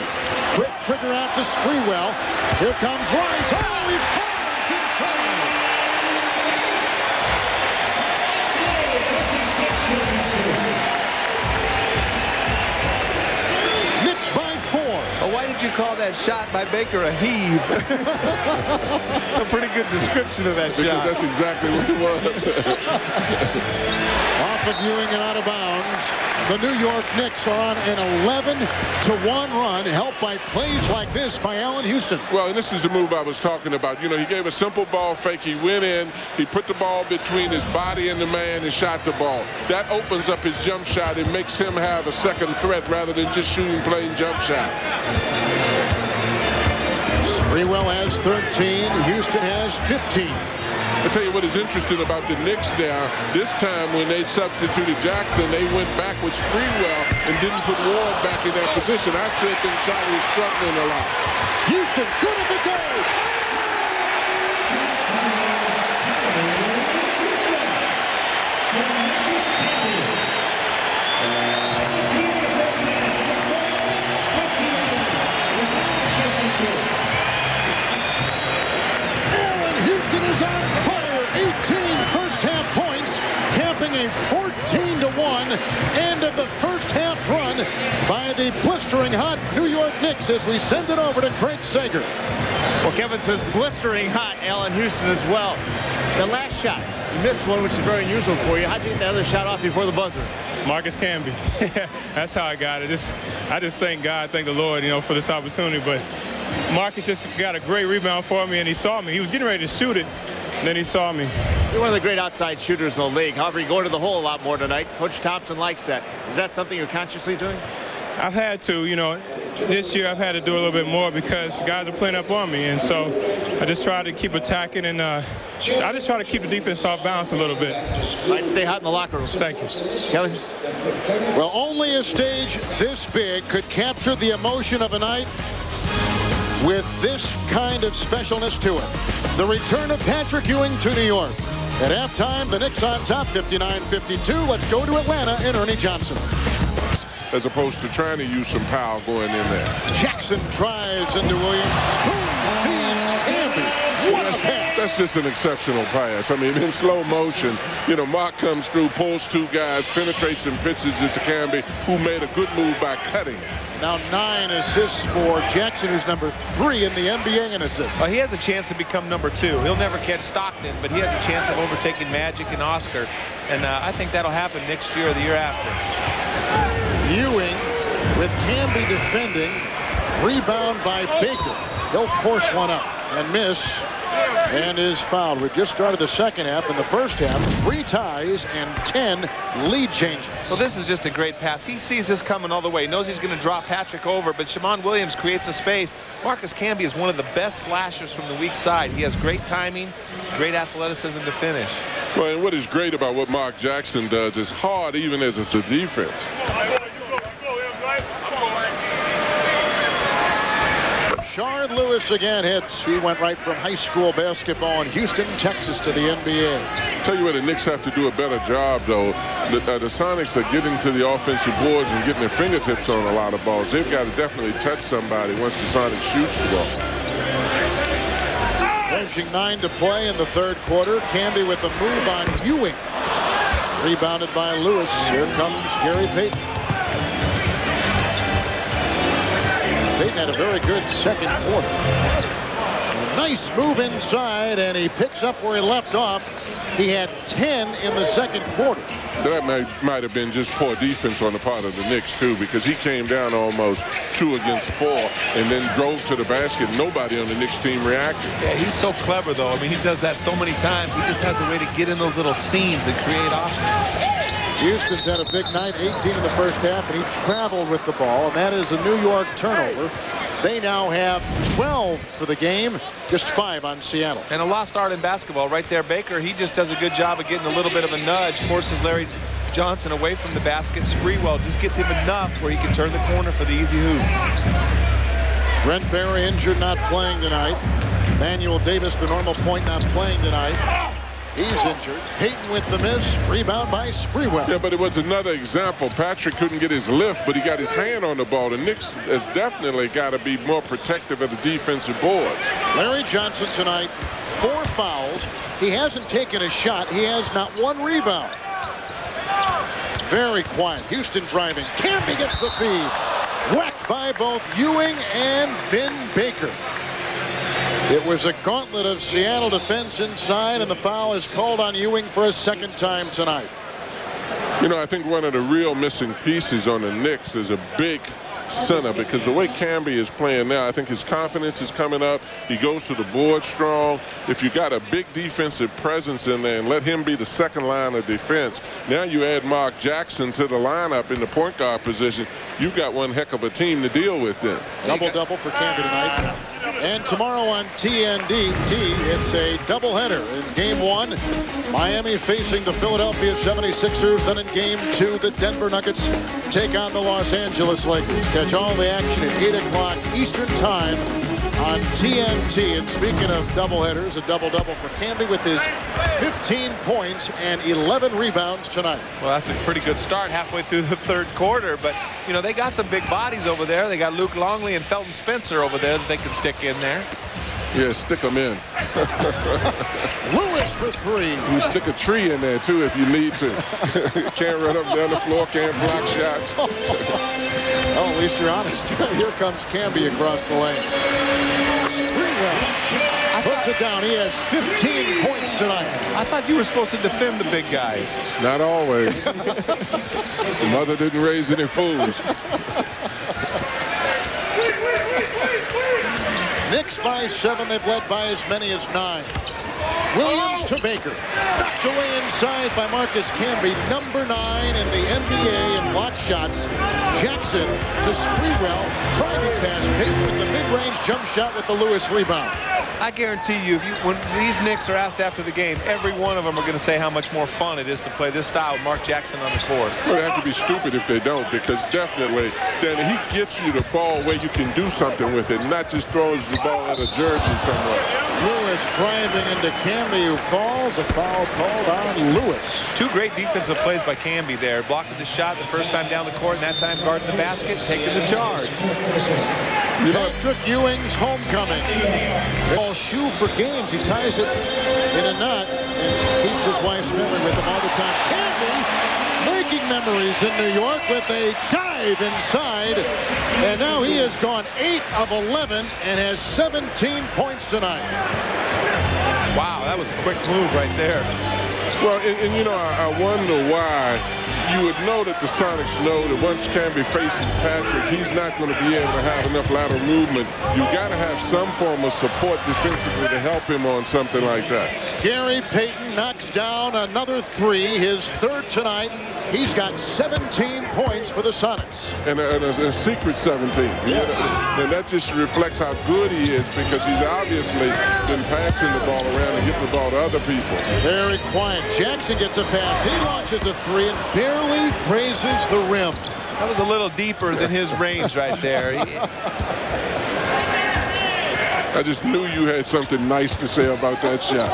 Quick trigger out to Sprewell. Here comes Rice. Oh, he fires inside. Knicks by 4. Oh, why did you call that shot by Baker a heave? A pretty good description of that shot. Because that's exactly what it was. off of Ewing and out of bounds. The New York Knicks are on an 11-1 run, helped by plays like this by Allen Houston. Well, and this is the move I was talking about. You know, he gave a simple ball fake. He went in, he put the ball between his body and the man and shot the ball. That opens up his jump shot and makes him have a second threat rather than just shooting plain jump shots. Sprewell has 13. Houston has 15. I'll tell you what is interesting about the Knicks now. This time when they substituted Jackson, they went back with Sprewell and didn't put Ward back in that position. I still think Charlie is struggling a lot. Houston, good at the goal. Is on fire. 18 first half points, capping a 14-1 end of the first half run by the blistering hot New York Knicks as we send it over to Craig Sager. Well, Kevin says blistering hot Allen Houston as well. The last shot, you missed one, which is very unusual for you. How'd you get that other shot off before the buzzer? Marcus Camby. That's how I got it. I just thank God, thank the Lord, you know, for this opportunity. But Marcus just got a great rebound for me, and he saw me. He was getting ready to shoot it, and then he saw me. You're one of the great outside shooters in the league. However, you go into the hole a lot more tonight. Coach Thompson likes that. Is that something you're consciously doing? I've had to, you know, this year I've had to do a little bit more because guys are playing up on me, and so I just try to keep attacking, and I just try to keep the defense off balance a little bit. Might stay hot in the locker room. Thank you. Kelly? Well, only a stage this big could capture the emotion of a night with this kind of specialness to it. The return of Patrick Ewing to New York. At halftime, the Knicks on top, 59-52. Let's go to Atlanta and Ernie Johnson. As opposed to trying to use some power going in there. Jackson drives into Williams. Spoon feeds Camby. What a pass. That's just an exceptional pass. I mean, in slow motion, you know, Mark comes through, pulls two guys, penetrates and pitches it to Camby, who made a good move by cutting. Now 9 assists for Jackson, who's number 3 in the NBA in assists. He has a chance to become number 2. He'll never catch Stockton, but he has a chance of overtaking Magic and Oscar. And I think that'll happen next year or the year after. Ewing with Camby defending. Rebound by Baker. He'll force one up and miss and is fouled. We just started the second half. In the first half, 3 ties and 10 lead changes. Well, this is just a great pass. He sees this coming all the way. Knows he's going to drop Patrick over, but Shammond Williams creates a space. Marcus Camby is one of the best slashers from the weak side. He has great timing, great athleticism to finish. Well, and what is great about what Mark Jackson does is hard even as it's a defense. Shard Lewis again hits. He went right from high school basketball in Houston, Texas to the NBA. Tell you what, the Knicks have to do a better job, though. The Sonics are getting to the offensive boards and getting their fingertips on a lot of balls. They've got to definitely touch somebody once the Sonics shoots the ball. Approaching 9 to play in the third quarter. Camby with the move on Ewing. Rebounded by Lewis. Here comes Gary Payton. Payton had a very good second quarter. Nice move inside, and he picks up where he left off. He had 10 in the second quarter. That might have been just poor defense on the part of the Knicks, too, because he came down almost 2 against 4 and then drove to the basket. Nobody on the Knicks team reacted. Yeah, he's so clever, though. I mean, he does that so many times. He just has a way to get in those little seams and create offense. Houston's had a big night, 18 in the first half, and he traveled with the ball, and that is a New York turnover. They now have 12 for the game, just 5 on Seattle. And a lost art in basketball right there. Baker, he just does a good job of getting a little bit of a nudge, forces Larry Johnson away from the basket. Sprewell just gets him enough where he can turn the corner for the easy hoop. Brent Berry injured, not playing tonight. Manuel Davis, the normal point, not playing tonight. He's injured. Payton with the miss. Rebound by Sprewell. Yeah, but it was another example. Patrick couldn't get his lift, but he got his hand on the ball. The Knicks has definitely got to be more protective of the defensive boards. Larry Johnson tonight, 4 fouls. He hasn't taken a shot. He has not 1 rebound. Very quiet. Houston driving. Camby gets the feed. Whacked by both Ewing and Vin Baker. It was a gauntlet of Seattle defense inside, and the foul is called on Ewing for a second time tonight. You know, I think one of the real missing pieces on the Knicks is a big center, because the way Camby is playing now, I think his confidence is coming up. He goes to the board strong. If you got a big defensive presence in there and let him be the second line of defense, now you add Mark Jackson to the lineup in the point guard position, you've got one heck of a team to deal with then. Double-double for Camby tonight. And tomorrow on TNT, it's a doubleheader. In Game 1, Miami facing the Philadelphia 76ers. Then in Game 2, the Denver Nuggets take on the Los Angeles Lakers. Catch all the action at 8 o'clock Eastern Time on TNT. And speaking of doubleheaders, a double-double for Camby with his 15 points and 11 rebounds tonight. Well, that's a pretty good start halfway through the third quarter. But, you know, they got some big bodies over there. They got Luke Longley and Felton Spencer over there that they can stick in there. Yeah, stick them in. Lewis for 3. You can stick a tree in there, too, if you need to. Can't run up and down the floor, can't block shots. Oh, at least you're honest. Here comes Camby across the lane. Springwell puts it down. He has 15 points tonight. I thought you were supposed to defend the big guys. Not always. The mother didn't raise any fools. Knicks by 7. They've led by as many as 9. Williams to Baker. Knocked away inside by Marcus Camby. Number 9 in the NBA in block shots. Jackson to Sprewell. Driving pass. Baker with the mid-range jump shot with the Lewis rebound. I guarantee you, when these Knicks are asked after the game, every one of them are going to say how much more fun it is to play this style with Mark Jackson on the court. Well, they have to be stupid if they don't, because definitely, then he gets you the ball where you can do something with it, not just throws the ball at a jersey somewhere. Lewis driving into Camby, who falls. A foul called on Lewis. 2 great defensive plays by Camby there. Blocking the shot the first time down the court, and that time guarding the basket, taking the charge. Patrick Ewing's homecoming. Ball shoe for games. He ties it in a knot and keeps his wife's memory with him all the time. Camby making memories in New York with a dive inside. And now he has gone 8 of 11 and has 17 points tonight. Wow, that was a quick move right there. Well, and you know, I wonder why. You would know that the Sonics know that once Camby faces Patrick, he's not going to be able to have enough lateral movement. You got to have some form of support defensively to help him on something like that. Gary Payton knocks down another 3, his 3rd tonight. He's got 17 points for the Sonics. And a secret 17. Yes. And that just reflects how good he is, because he's obviously been passing the ball around and getting the ball to other people. Very quiet. Jackson gets a pass. He launches a 3 and barely grazes the rim. That was a little deeper than his range right there. I just knew you had something nice to say about that shot.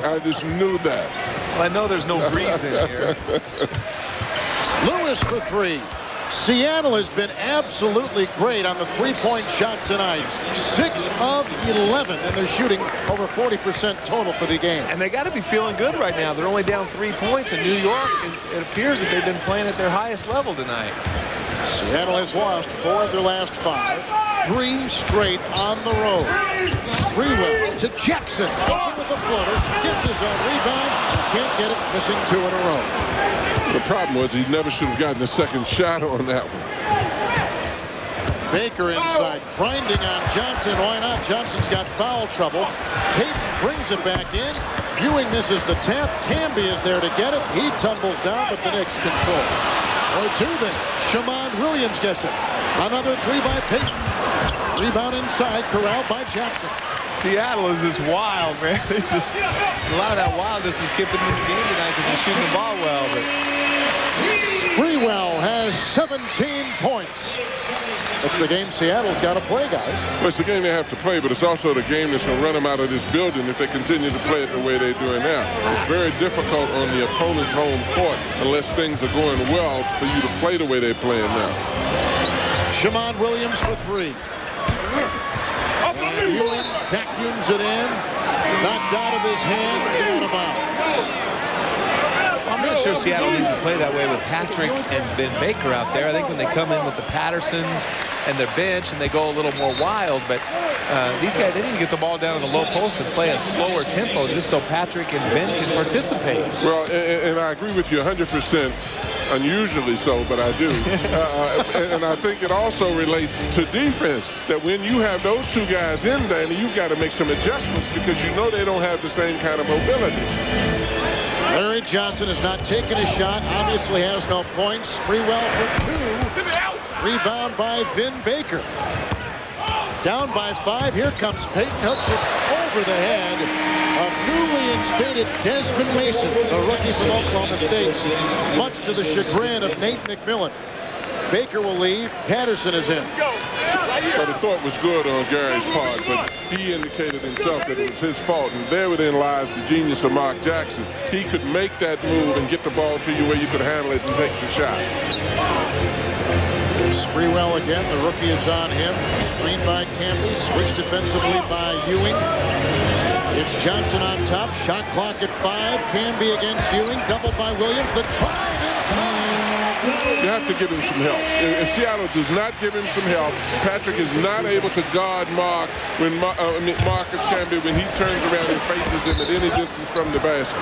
I just knew that. Well, I know there's no breeze in here. Lewis for 3. Seattle has been absolutely great on the 3-point shot tonight. 6 of 11, and they're shooting over 40% total for the game. And they got to be feeling good right now. They're only down 3 points. In New York, it appears that they've been playing at their highest level tonight. Seattle has lost 4 of their last 5. 3 straight on the road. Sprewell to Jackson. With the floater. Gets his own rebound. Can't get it. Missing 2 in a row. The problem was he never should have gotten a second shot on that one. Baker inside, grinding on Johnson. Why not? Johnson's got foul trouble. Payton brings it back in. Ewing misses the tap. Camby is there to get it. He tumbles down, but the Knicks control. Or 2 then. Shamon Williams gets it. Another 3 by Payton. Rebound inside, corralled by Jackson. Seattle is just wild, man. It's just, a lot of that wildness is keeping them in the game tonight because they're shooting the ball well. But Sprewell has 17 points. It's the game Seattle's got to play, guys. Well, it's the game they have to play, but it's also the game that's going to run them out of this building if they continue to play it the way they're doing now. It's very difficult on the opponent's home court unless things are going well for you to play the way they're playing now. Shamon Williams for 3. And Ewing vacuums it in. Knocked out of his hands and out of bounds. I'm not sure Seattle needs to play that way with Patrick and Vin Baker out there. I think when they come in with the Pattersons and their bench and they go a little more wild, but these guys, they need to get the ball down in the low post and play a slower tempo just so Patrick and Vin can participate. Well, and I agree with you 100%. unusually so, but I do. And I think it also relates to defense, that when you have those two guys in there, you've got to make some adjustments because you know they don't have the same kind of mobility. Larry Johnson has not taken a shot, obviously has no points. Sprewell for 2. Rebound by Vin Baker. Down by 5. Here comes Peyton. Hooks it over the head of newly instated Desmond Mason, the rookie from Oklahoma State, much to the chagrin of Nate McMillan. Baker will leave. Patterson is in. But the thought was good on Gary's part, but he indicated himself that it was his fault, and therein lies the genius of Mark Jackson. He could make that move and get the ball to you where you could handle it and take the shot. Sprewell again. The rookie is on him. Screened by Camby. Switched defensively by Ewing. It's Johnson on top. Shot clock at 5. Camby against Ewing. Doubled by Williams. The drive inside. You have to give him some help. If Seattle does not give him some help, Patrick is not able to guard Mark when Marcus Camby, when he turns around and faces him at any distance from the basket.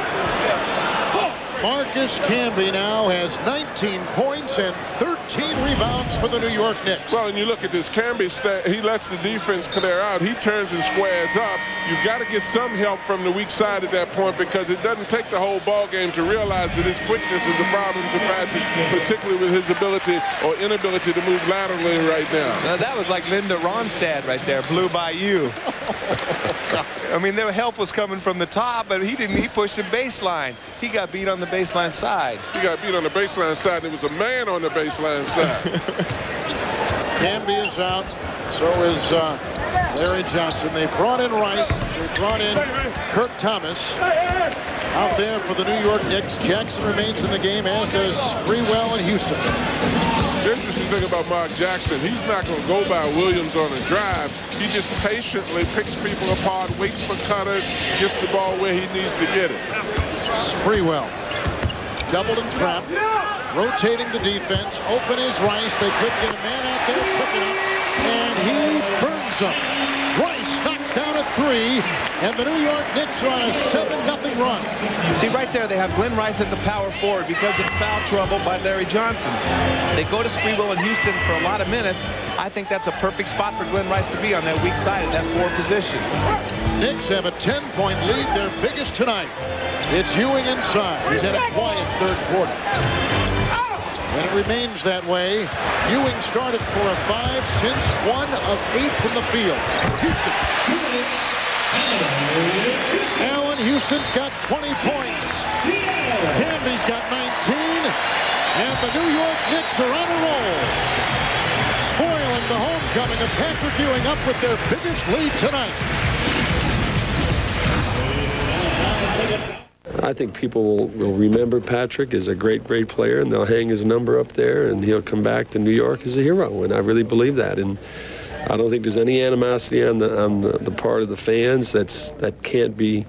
Marcus Camby now has 19 points and 13 rebounds for the New York Knicks. Well, and you look at this Camby stat, he lets the defense clear out. He turns and squares up. You've got to get some help from the weak side at that point because it doesn't take the whole ball game to realize that his quickness is a problem to Patrick, particularly with his ability or inability to move laterally right now. Now that was like Linda Ronstadt right there, blew by you. I mean, their help was coming from the top, but he didn't. He pushed the baseline. He got beat on the baseline side. He got beat on the baseline side. There was a man on the baseline side. Camby is out. So is Larry Johnson. They brought in Rice. They brought in Kirk Thomas. Out there for the New York Knicks. Jackson remains in the game, as does Sprewell in Houston. The interesting thing about Mark Jackson, he's not going to go by Williams on a drive. He just patiently picks people apart, waits for cutters, gets the ball where he needs to get it. Sprewell, doubled and trapped, rotating the defense. Open is Rice. They couldn't get a man out there quick enough, and he burns them. Rice knocks down a 3, and the New York Knicks are on a 7-0 run. See, right there, they have Glenn Rice at the power forward because of foul trouble by Larry Johnson. They go to Sprewell in Houston for a lot of minutes. I think that's a perfect spot for Glenn Rice to be on that weak side at that 4 position. Knicks have a 10-point lead, their biggest tonight. It's Ewing inside. He's had a quiet third quarter. And it remains that way. Ewing started for a 5 since 1 of 8 from the field. Houston. Allen Houston's got 20 points. Camby's got 19. And the New York Knicks are on a roll. Spoiling the homecoming of Patrick Ewing up with their biggest lead tonight. I think people will remember Patrick as a great, great player, and they'll hang his number up there, and he'll come back to New York as a hero, and I really believe that. And I don't think there's any animosity on the part of the fans that can't be,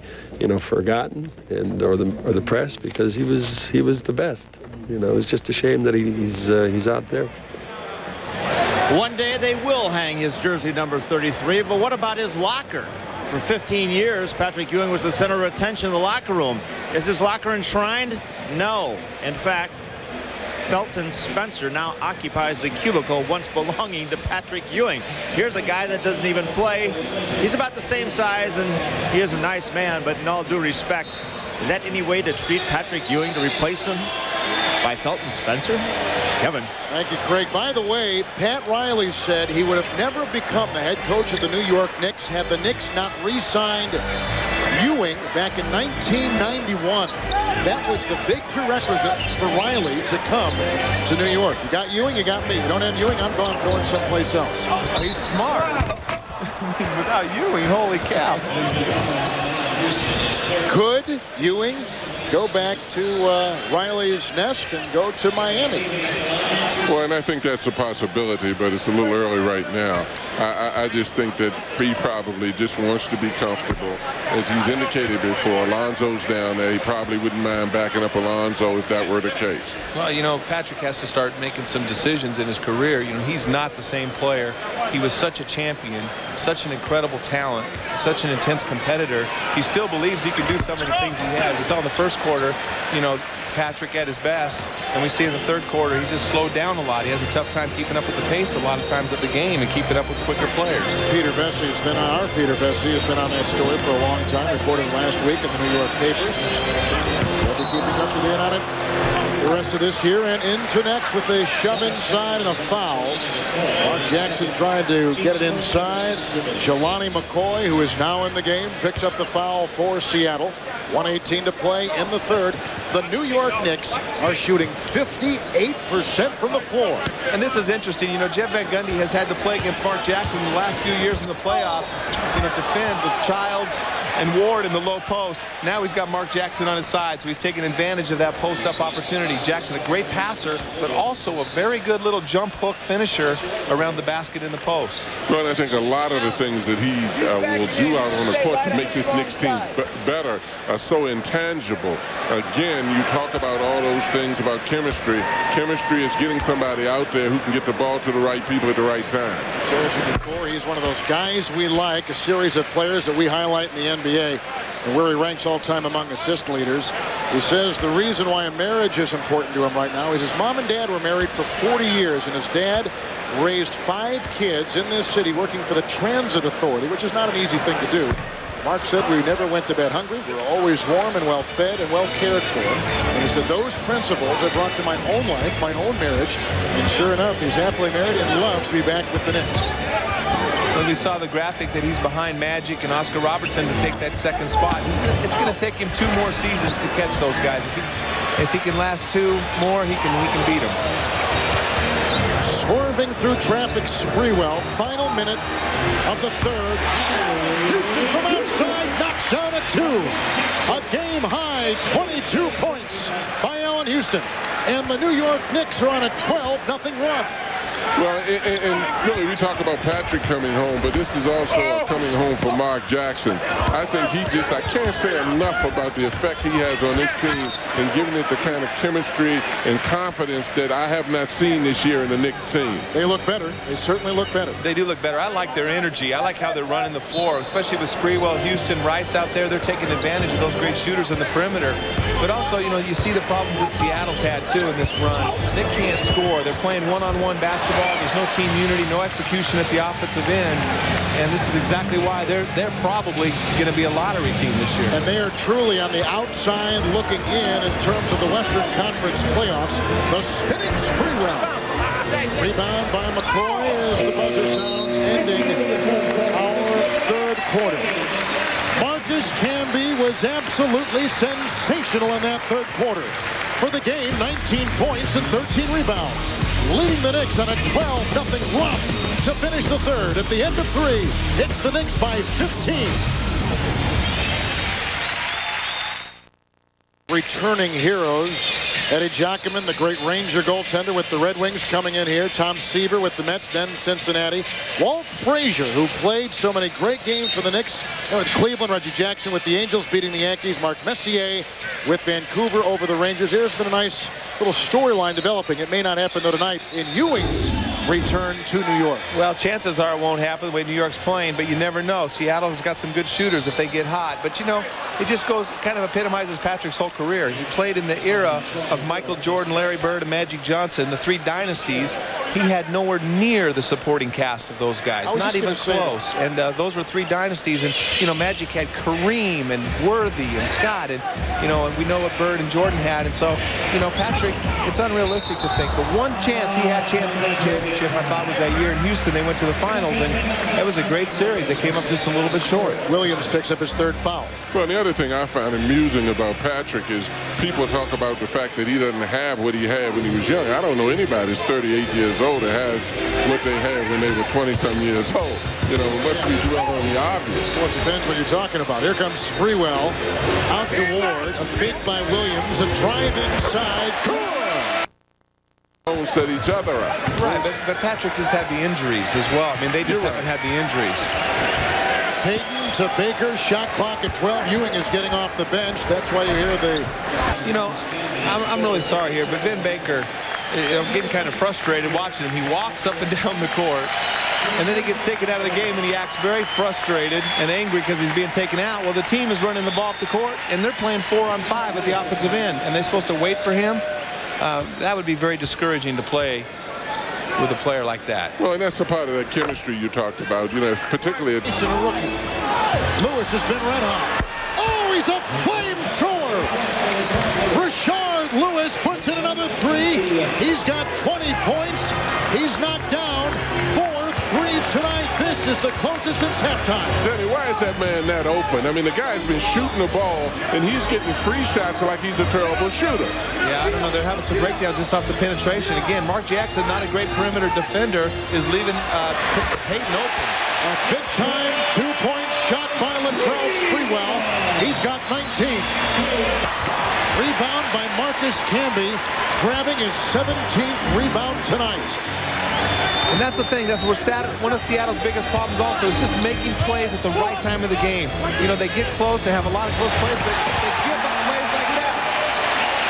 forgotten, and or the press, because he was the best. It's just a shame that he's out there. One day they will hang his jersey number 33, but what about his locker? For 15 years, Patrick Ewing was the center of attention in the locker room. Is his locker enshrined? No. In fact, Felton Spencer now occupies the cubicle once belonging to Patrick Ewing. Here's a guy that doesn't even play. He's about the same size, and he is a nice man, but in all due respect, is that any way to treat Patrick Ewing, to replace him by Felton Spencer? Kevin. Thank you, Craig. By the way, Pat Riley said he would have never become the head coach of the New York Knicks had the Knicks not re-signed Ewing back in 1991. That was the big prerequisite for Riley to come to New York. You got Ewing, you got me. You don't have Ewing, I'm going someplace else. Oh, he's smart. Without Ewing, holy cow. Could Ewing go back to Riley's nest and go to Miami? Well, and I think that's a possibility, but it's a little early right now. I just think that he probably just wants to be comfortable. As he's indicated before, Alonzo's down there. He probably wouldn't mind backing up Alonzo if that were the case. Well, Patrick has to start making some decisions in his career. He's not the same player. He was such a champion, such an incredible talent, such an intense competitor. He still believes he can do some of the things he had. We saw in the first quarter, Patrick at his best. And we see in the third quarter, he's just slowed down a lot. He has a tough time keeping up with the pace a lot of times of the game and keeping up with quicker players. Peter Vesey has been on, our Peter Vesey has been on that story for a long time, reported last week in the New York papers. We'll be keeping up to date on it the rest of this year. And into next with a shove inside and a foul. Mark Jackson tried to get it inside. Jelani McCoy, who is now in the game, picks up the foul for Seattle. 1:18 to play in the third. The New York Knicks are shooting 58% from the floor. And this is interesting. You know, Jeff Van Gundy has had to play against Mark Jackson the last few years in the playoffs, you know, defend with Childs and Ward in the low post. Now he's got Mark Jackson on his side, so he's taking advantage of that post-up opportunity. Jackson, a great passer, but also a very good little jump hook finisher around the basket in the post. Well, I think a lot of the things that he will do out on the court to make this Knicks team better are so intangible. Again, you talk about all those things about chemistry. Chemistry is getting somebody out there who can get the ball to the right people at the right time. I told you before, he's one of those guys we like, a series of players that we highlight in the NBA, and where he ranks all-time among assist leaders. He says the reason why a marriage is important to him right now is his mom and dad were married for 40 years, and his dad raised 5 kids in this city working for the Transit Authority, which is not an easy thing to do. Mark said we never went to bed hungry. We were always warm and well fed and well cared for. And he said those principles I brought to my own life, my own marriage. And sure enough, he's happily married and loves to be back with the Knicks. When we saw the graphic that he's behind Magic and Oscar Robertson to take that second spot, it's going to take him 2 more seasons to catch those guys. If he can last 2 more, he can beat them. Swerving through traffic, Sprewell. Final minute of the third. Houston from outside knocks down a 2. A game-high 22 points by Allen Houston. And the New York Knicks are on a 12-0 run. Well, and really, we talk about Patrick coming home, but this is also a coming home for Mark Jackson. I think I can't say enough about the effect he has on this team and giving it the kind of chemistry and confidence that I have not seen this year in the Knicks team. They look better. They certainly look better. They do look better. I like their energy. I like how they're running the floor, especially with Sprewell, Houston, Rice out there. They're taking advantage of those great shooters in the perimeter. But also, you know, you see the problems that Seattle's had, too, in this run. They can't score. They're playing one-on-one basketball. There's no team unity, no execution at the offensive end. And this is exactly why they're probably going to be a lottery team this year. And they are truly on the outside looking in terms of the Western Conference playoffs. The spinning Sprewell. Rebound by McCoy as the buzzer sounds, ending our third quarter. Marcus Camby was absolutely sensational in that third quarter. For the game, 19 points and 13 rebounds. Leading the Knicks on a 12-0 run to finish the third. At the end of 3, it's the Knicks by 15. Returning heroes, Eddie Giacomin, the great Ranger goaltender with the Red Wings coming in here. Tom Seaver with the Mets, then Cincinnati. Walt Frazier, who played so many great games for the Knicks with Cleveland. Reggie Jackson with the Angels beating the Yankees. Mark Messier with Vancouver over the Rangers. Here's been a nice little storyline developing. It may not happen, though, tonight in Ewing's return to New York. Well, chances are it won't happen the way New York's playing, but you never know. Seattle's got some good shooters if they get hot. But, you know, it just kind of epitomizes Patrick's whole career. He played in the era of Michael Jordan, Larry Bird, and Magic Johnson, the 3 dynasties. He had nowhere near the supporting cast of those guys, not even close. And those were 3 dynasties. And, you know, Magic had Kareem and Worthy and Scott. And, you know, and we know what Bird and Jordan had. And so, you know, Patrick, it's unrealistic to think. The one chance he had chance to win a championship, I thought, was that year in Houston. They went to the finals, and that was a great series. They came up just a little bit short. Williams picks up his 3rd foul. Well, the other thing I find amusing about Patrick is people talk about the fact that he doesn't have what he had when he was young. I don't know anybody that's 38 years old that has what they had when they were 20-some years old. You know, unless we dwell on the obvious. Well, it depends what you're talking about. Here comes Sprewell. Out to Ward. A fake by Williams. A drive inside. Set each other up. Right, but Patrick has had the injuries as well. I mean, they just haven't had the injuries. Payton to Baker. Shot clock at 12. Ewing is getting off the bench. That's why you hear the... You know, I'm really sorry here, but Vin Baker, I'm getting kind of frustrated watching him. He walks up and down the court. and then he gets taken out of the game, and he acts very frustrated and angry because he's being taken out. Well, the team is running the ball up the court, and they're playing 4-on-5 at the offensive end, and they're supposed to wait for him. That would be very discouraging to play with a player like that. Well, and that's a part of that chemistry you talked about, you know, particularly a rookie. Lewis has been red hot. Oh, he's a flamethrower. Rashard Lewis puts in another 3. He's got 20 points. He's knocked down 4 threes tonight. This is the closest since halftime. Danny, why is that man that open? I mean, the guy's been shooting the ball, and he's getting free shots like he's a terrible shooter. Yeah, I don't know. They're having some breakdowns just off the penetration. Again, Mark Jackson, not a great perimeter defender, is leaving Payton open. A big-time 2-point shot by Latrell Sprewell. He's got 19. Rebound by Marcus Camby, grabbing his 17th rebound tonight. And that's the thing. That's one of Seattle's biggest problems also is just making plays at the right time of the game. You know, they get close. They have a lot of close plays, but they give up plays like that.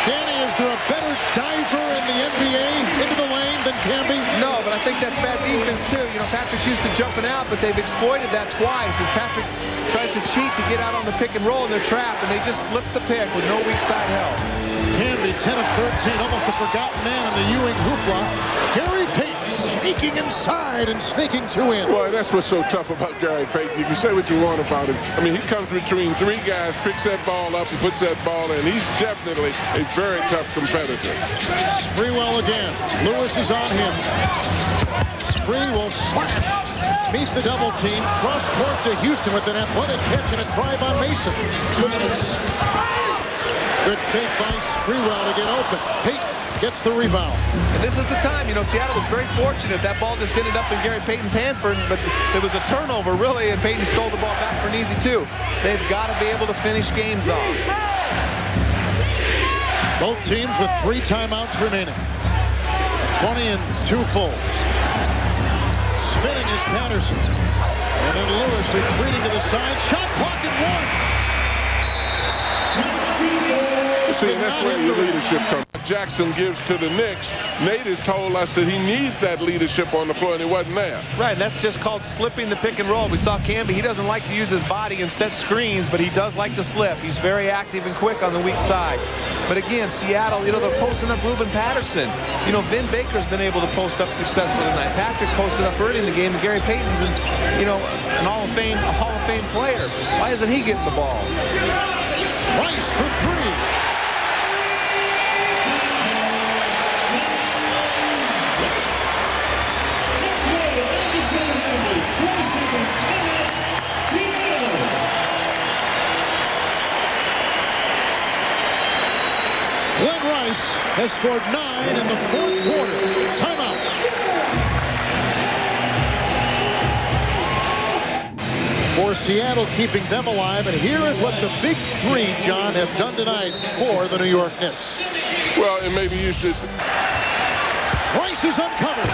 Danny, is there a better diver in the NBA into the lane than Camby? No, but I think that's bad defense, too. You know, Patrick's used to jumping out, but they've exploited that twice as Patrick tries to cheat to get out on the pick and roll, and they're trapped, and they just slip the pick with no weak side help. Camby, 10 of 13, almost a forgotten man in the Ewing hoopla. Gary Payton sneaking inside and sneaking 2 in. Boy, that's what's so tough about Gary Payton. You can say what you want about him. I mean, he comes between 3 guys, picks that ball up, and puts that ball in. He's definitely a very tough competitor. Sprewell again. Lewis is on him. Spree will slash. Meet the double team. Cross court to Houston with an athletic catch and a drive on Mason. 2 minutes. Good fake by Sprewell to get open. Payton gets the rebound. And this is the time, you know, Seattle was very fortunate. That ball just ended up in Gary Payton's hand, but it was a turnover, really, and Payton stole the ball back for an easy 2. They've got to be able to finish games off. Both teams with 3 timeouts remaining. 20 and 2 fulls. Spinning is Patterson. And then Lewis retreating to the side. Shot clock at 1. See, that's where your leadership comes. Jackson gives to the Knicks. Nate has told us that he needs that leadership on the floor, and it wasn't there. Right, and that's just called slipping the pick and roll. We saw Camby. He doesn't like to use his body and set screens, but he does like to slip. He's very active and quick on the weak side. But again, Seattle, you know, they're posting up Ruben Patterson. You know, Vin Baker's been able to post up successfully tonight. Patrick posted up early in the game, and Gary Payton's, a Hall of Fame player. Why isn't he getting the ball? Rice for 3. Glenn Rice has scored 9 in the 4th quarter. Timeout. For Seattle, keeping them alive. And here is what the big 3, John, have done tonight for the New York Knicks. Well, and maybe you should. Rice is uncovered.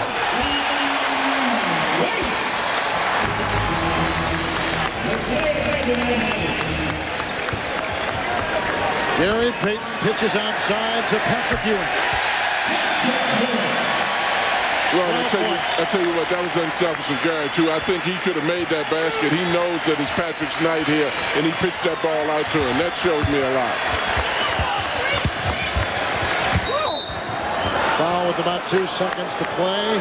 Gary Payton pitches outside to Patrick Ewing. Well, I tell you what, that was unselfish of Gary, too. I think he could have made that basket. He knows that it's Patrick's night here, and he pitched that ball out to him. That showed me a lot. Foul with about 2 seconds to play.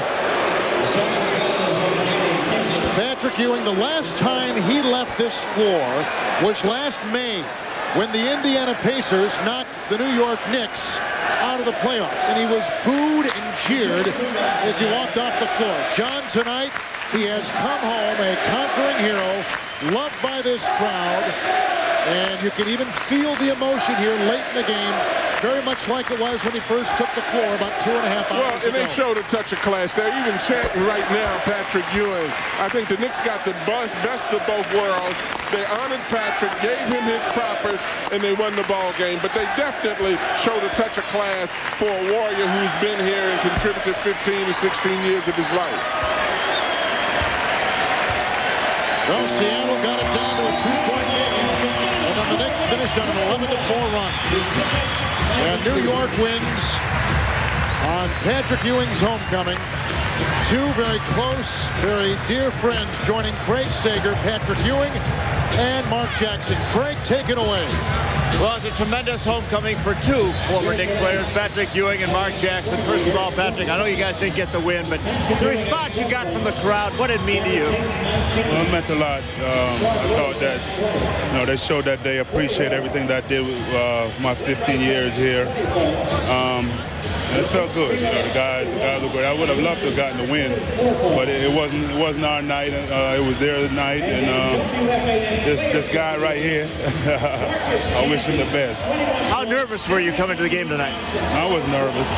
Patrick Ewing, the last time he left this floor was last May when the Indiana Pacers knocked the New York Knicks out of the playoffs. And he was booed and jeered as he walked off the floor. John, tonight, he has come home a conquering hero, loved by this crowd. And you can even feel the emotion here late in the game. Very much like it was when he first took the floor about 2.5 hours ago. Well, and they showed a touch of class. They're even chanting right now, Patrick Ewing. I think the Knicks got the best of both worlds. They honored Patrick, gave him his propers, and they won the ball game. But they definitely showed a touch of class for a Warrior who's been here and contributed 15 to 16 years of his life. Well, Seattle got it down to a 2-point game. And then the Knicks finished on an 11-4 run. And New York wins on Patrick Ewing's homecoming. Two very close, very dear friends joining Craig Sager, Patrick Ewing, and Mark Jackson. Craig, take it away. Well, it's a tremendous homecoming for two former Knicks players, Patrick Ewing and Mark Jackson. First of all, Patrick, I know you guys didn't get the win, but the response you got from the crowd, what did it mean to you? Well, it meant a lot. I thought that, they showed that they appreciate everything that I did with my 15 years here. And it felt good. The guys were great. I would have loved to have gotten the win, but it wasn't our night. It was their night, and this guy right here, I wish him the best. How nervous were you coming to the game tonight? I was nervous.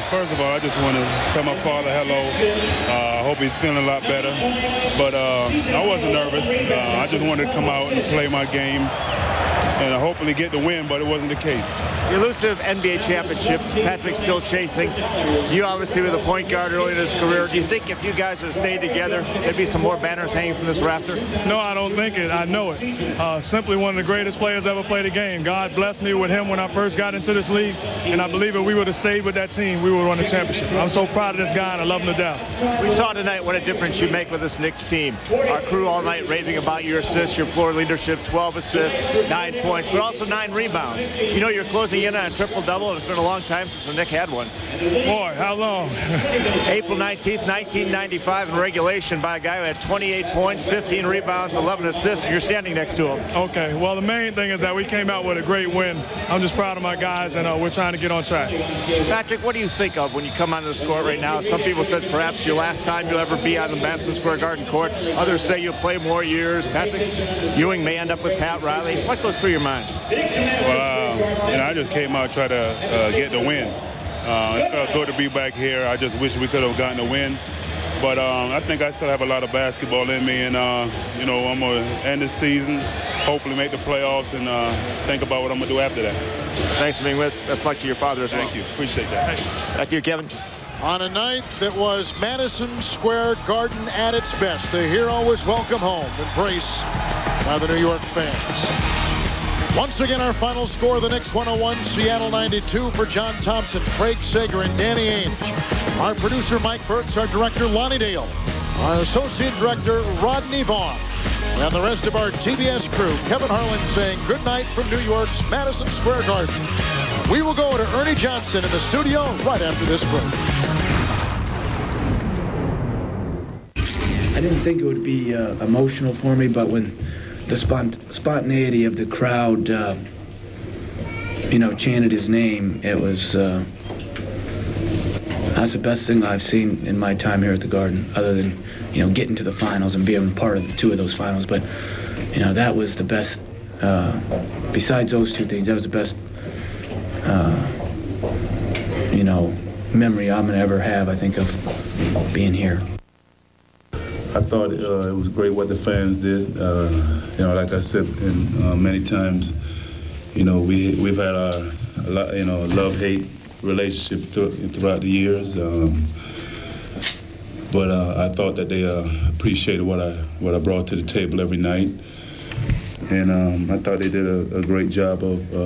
First of all, I just want to tell my father hello. I hope he's feeling a lot better. But I wasn't nervous. I just wanted to come out and play my game and hopefully get the win, but it wasn't the case. The elusive NBA championship, Patrick still chasing. You obviously were the point guard early in his career. Do you think if you guys had stayed together, there'd be some more banners hanging from this rafter? No, I don't think it. I know it. Simply one of the greatest players ever played the game. God blessed me with him when I first got into this league, and I believe if we would have stayed with that team, we would have won the championship. I'm so proud of this guy, and I love him to death. We saw tonight what a difference you make with this Knicks team. Our crew all night raving about your assists, your floor leadership, 12 assists, 9 points, but also 9 rebounds. You're closing in on a triple-double, and it's been a long time since the Knicks had one. Boy, how long? April 19th, 1995 in regulation by a guy who had 28 points, 15 rebounds, 11 assists, and you're standing next to him. Okay, well, the main thing is that we came out with a great win. I'm just proud of my guys, and we're trying to get on track. Patrick, what do you think of when you come onto this court right now? Some people said perhaps your last time you'll ever be on the Madison Square Garden court. Others say you'll play more years. Patrick Ewing may end up with Pat Riley. What goes through your mind? Well, I just came out to try to get the win. It felt good to be back here. I just wish we could have gotten a win. But I think I still have a lot of basketball in me, and, I'm going to end the season, hopefully make the playoffs, and think about what I'm going to do after that. Thanks for being with us. Best luck to your father as well. Thank you. Appreciate that. Back to you, Kevin. On a night that was Madison Square Garden at its best, the hero was welcome home, embraced by the New York fans. Once again, our final score, the Knicks 101, Seattle 92 for John Thompson, Craig Sager, and Danny Ainge. Our producer, Mike Burks, our director, Lonnie Dale, our associate director, Rodney Vaughn, and the rest of our TBS crew, Kevin Harlan saying good night from New York's Madison Square Garden. We will go to Ernie Johnson in the studio right after this break. I didn't think it would be emotional for me, but when the spontaneity of the crowd, chanted his name, it was, that's the best thing I've seen in my time here at the Garden, other than, getting to the finals and being part of 2 of those finals. But, that was the best, besides those 2 things, that was the best, memory I'm going to ever have, I think, of being here. I thought it was great what the fans did. Like I said many times, we've had a lot, love-hate relationship throughout the years. But I thought that they appreciated what I brought to the table every night, and I thought they did a great job of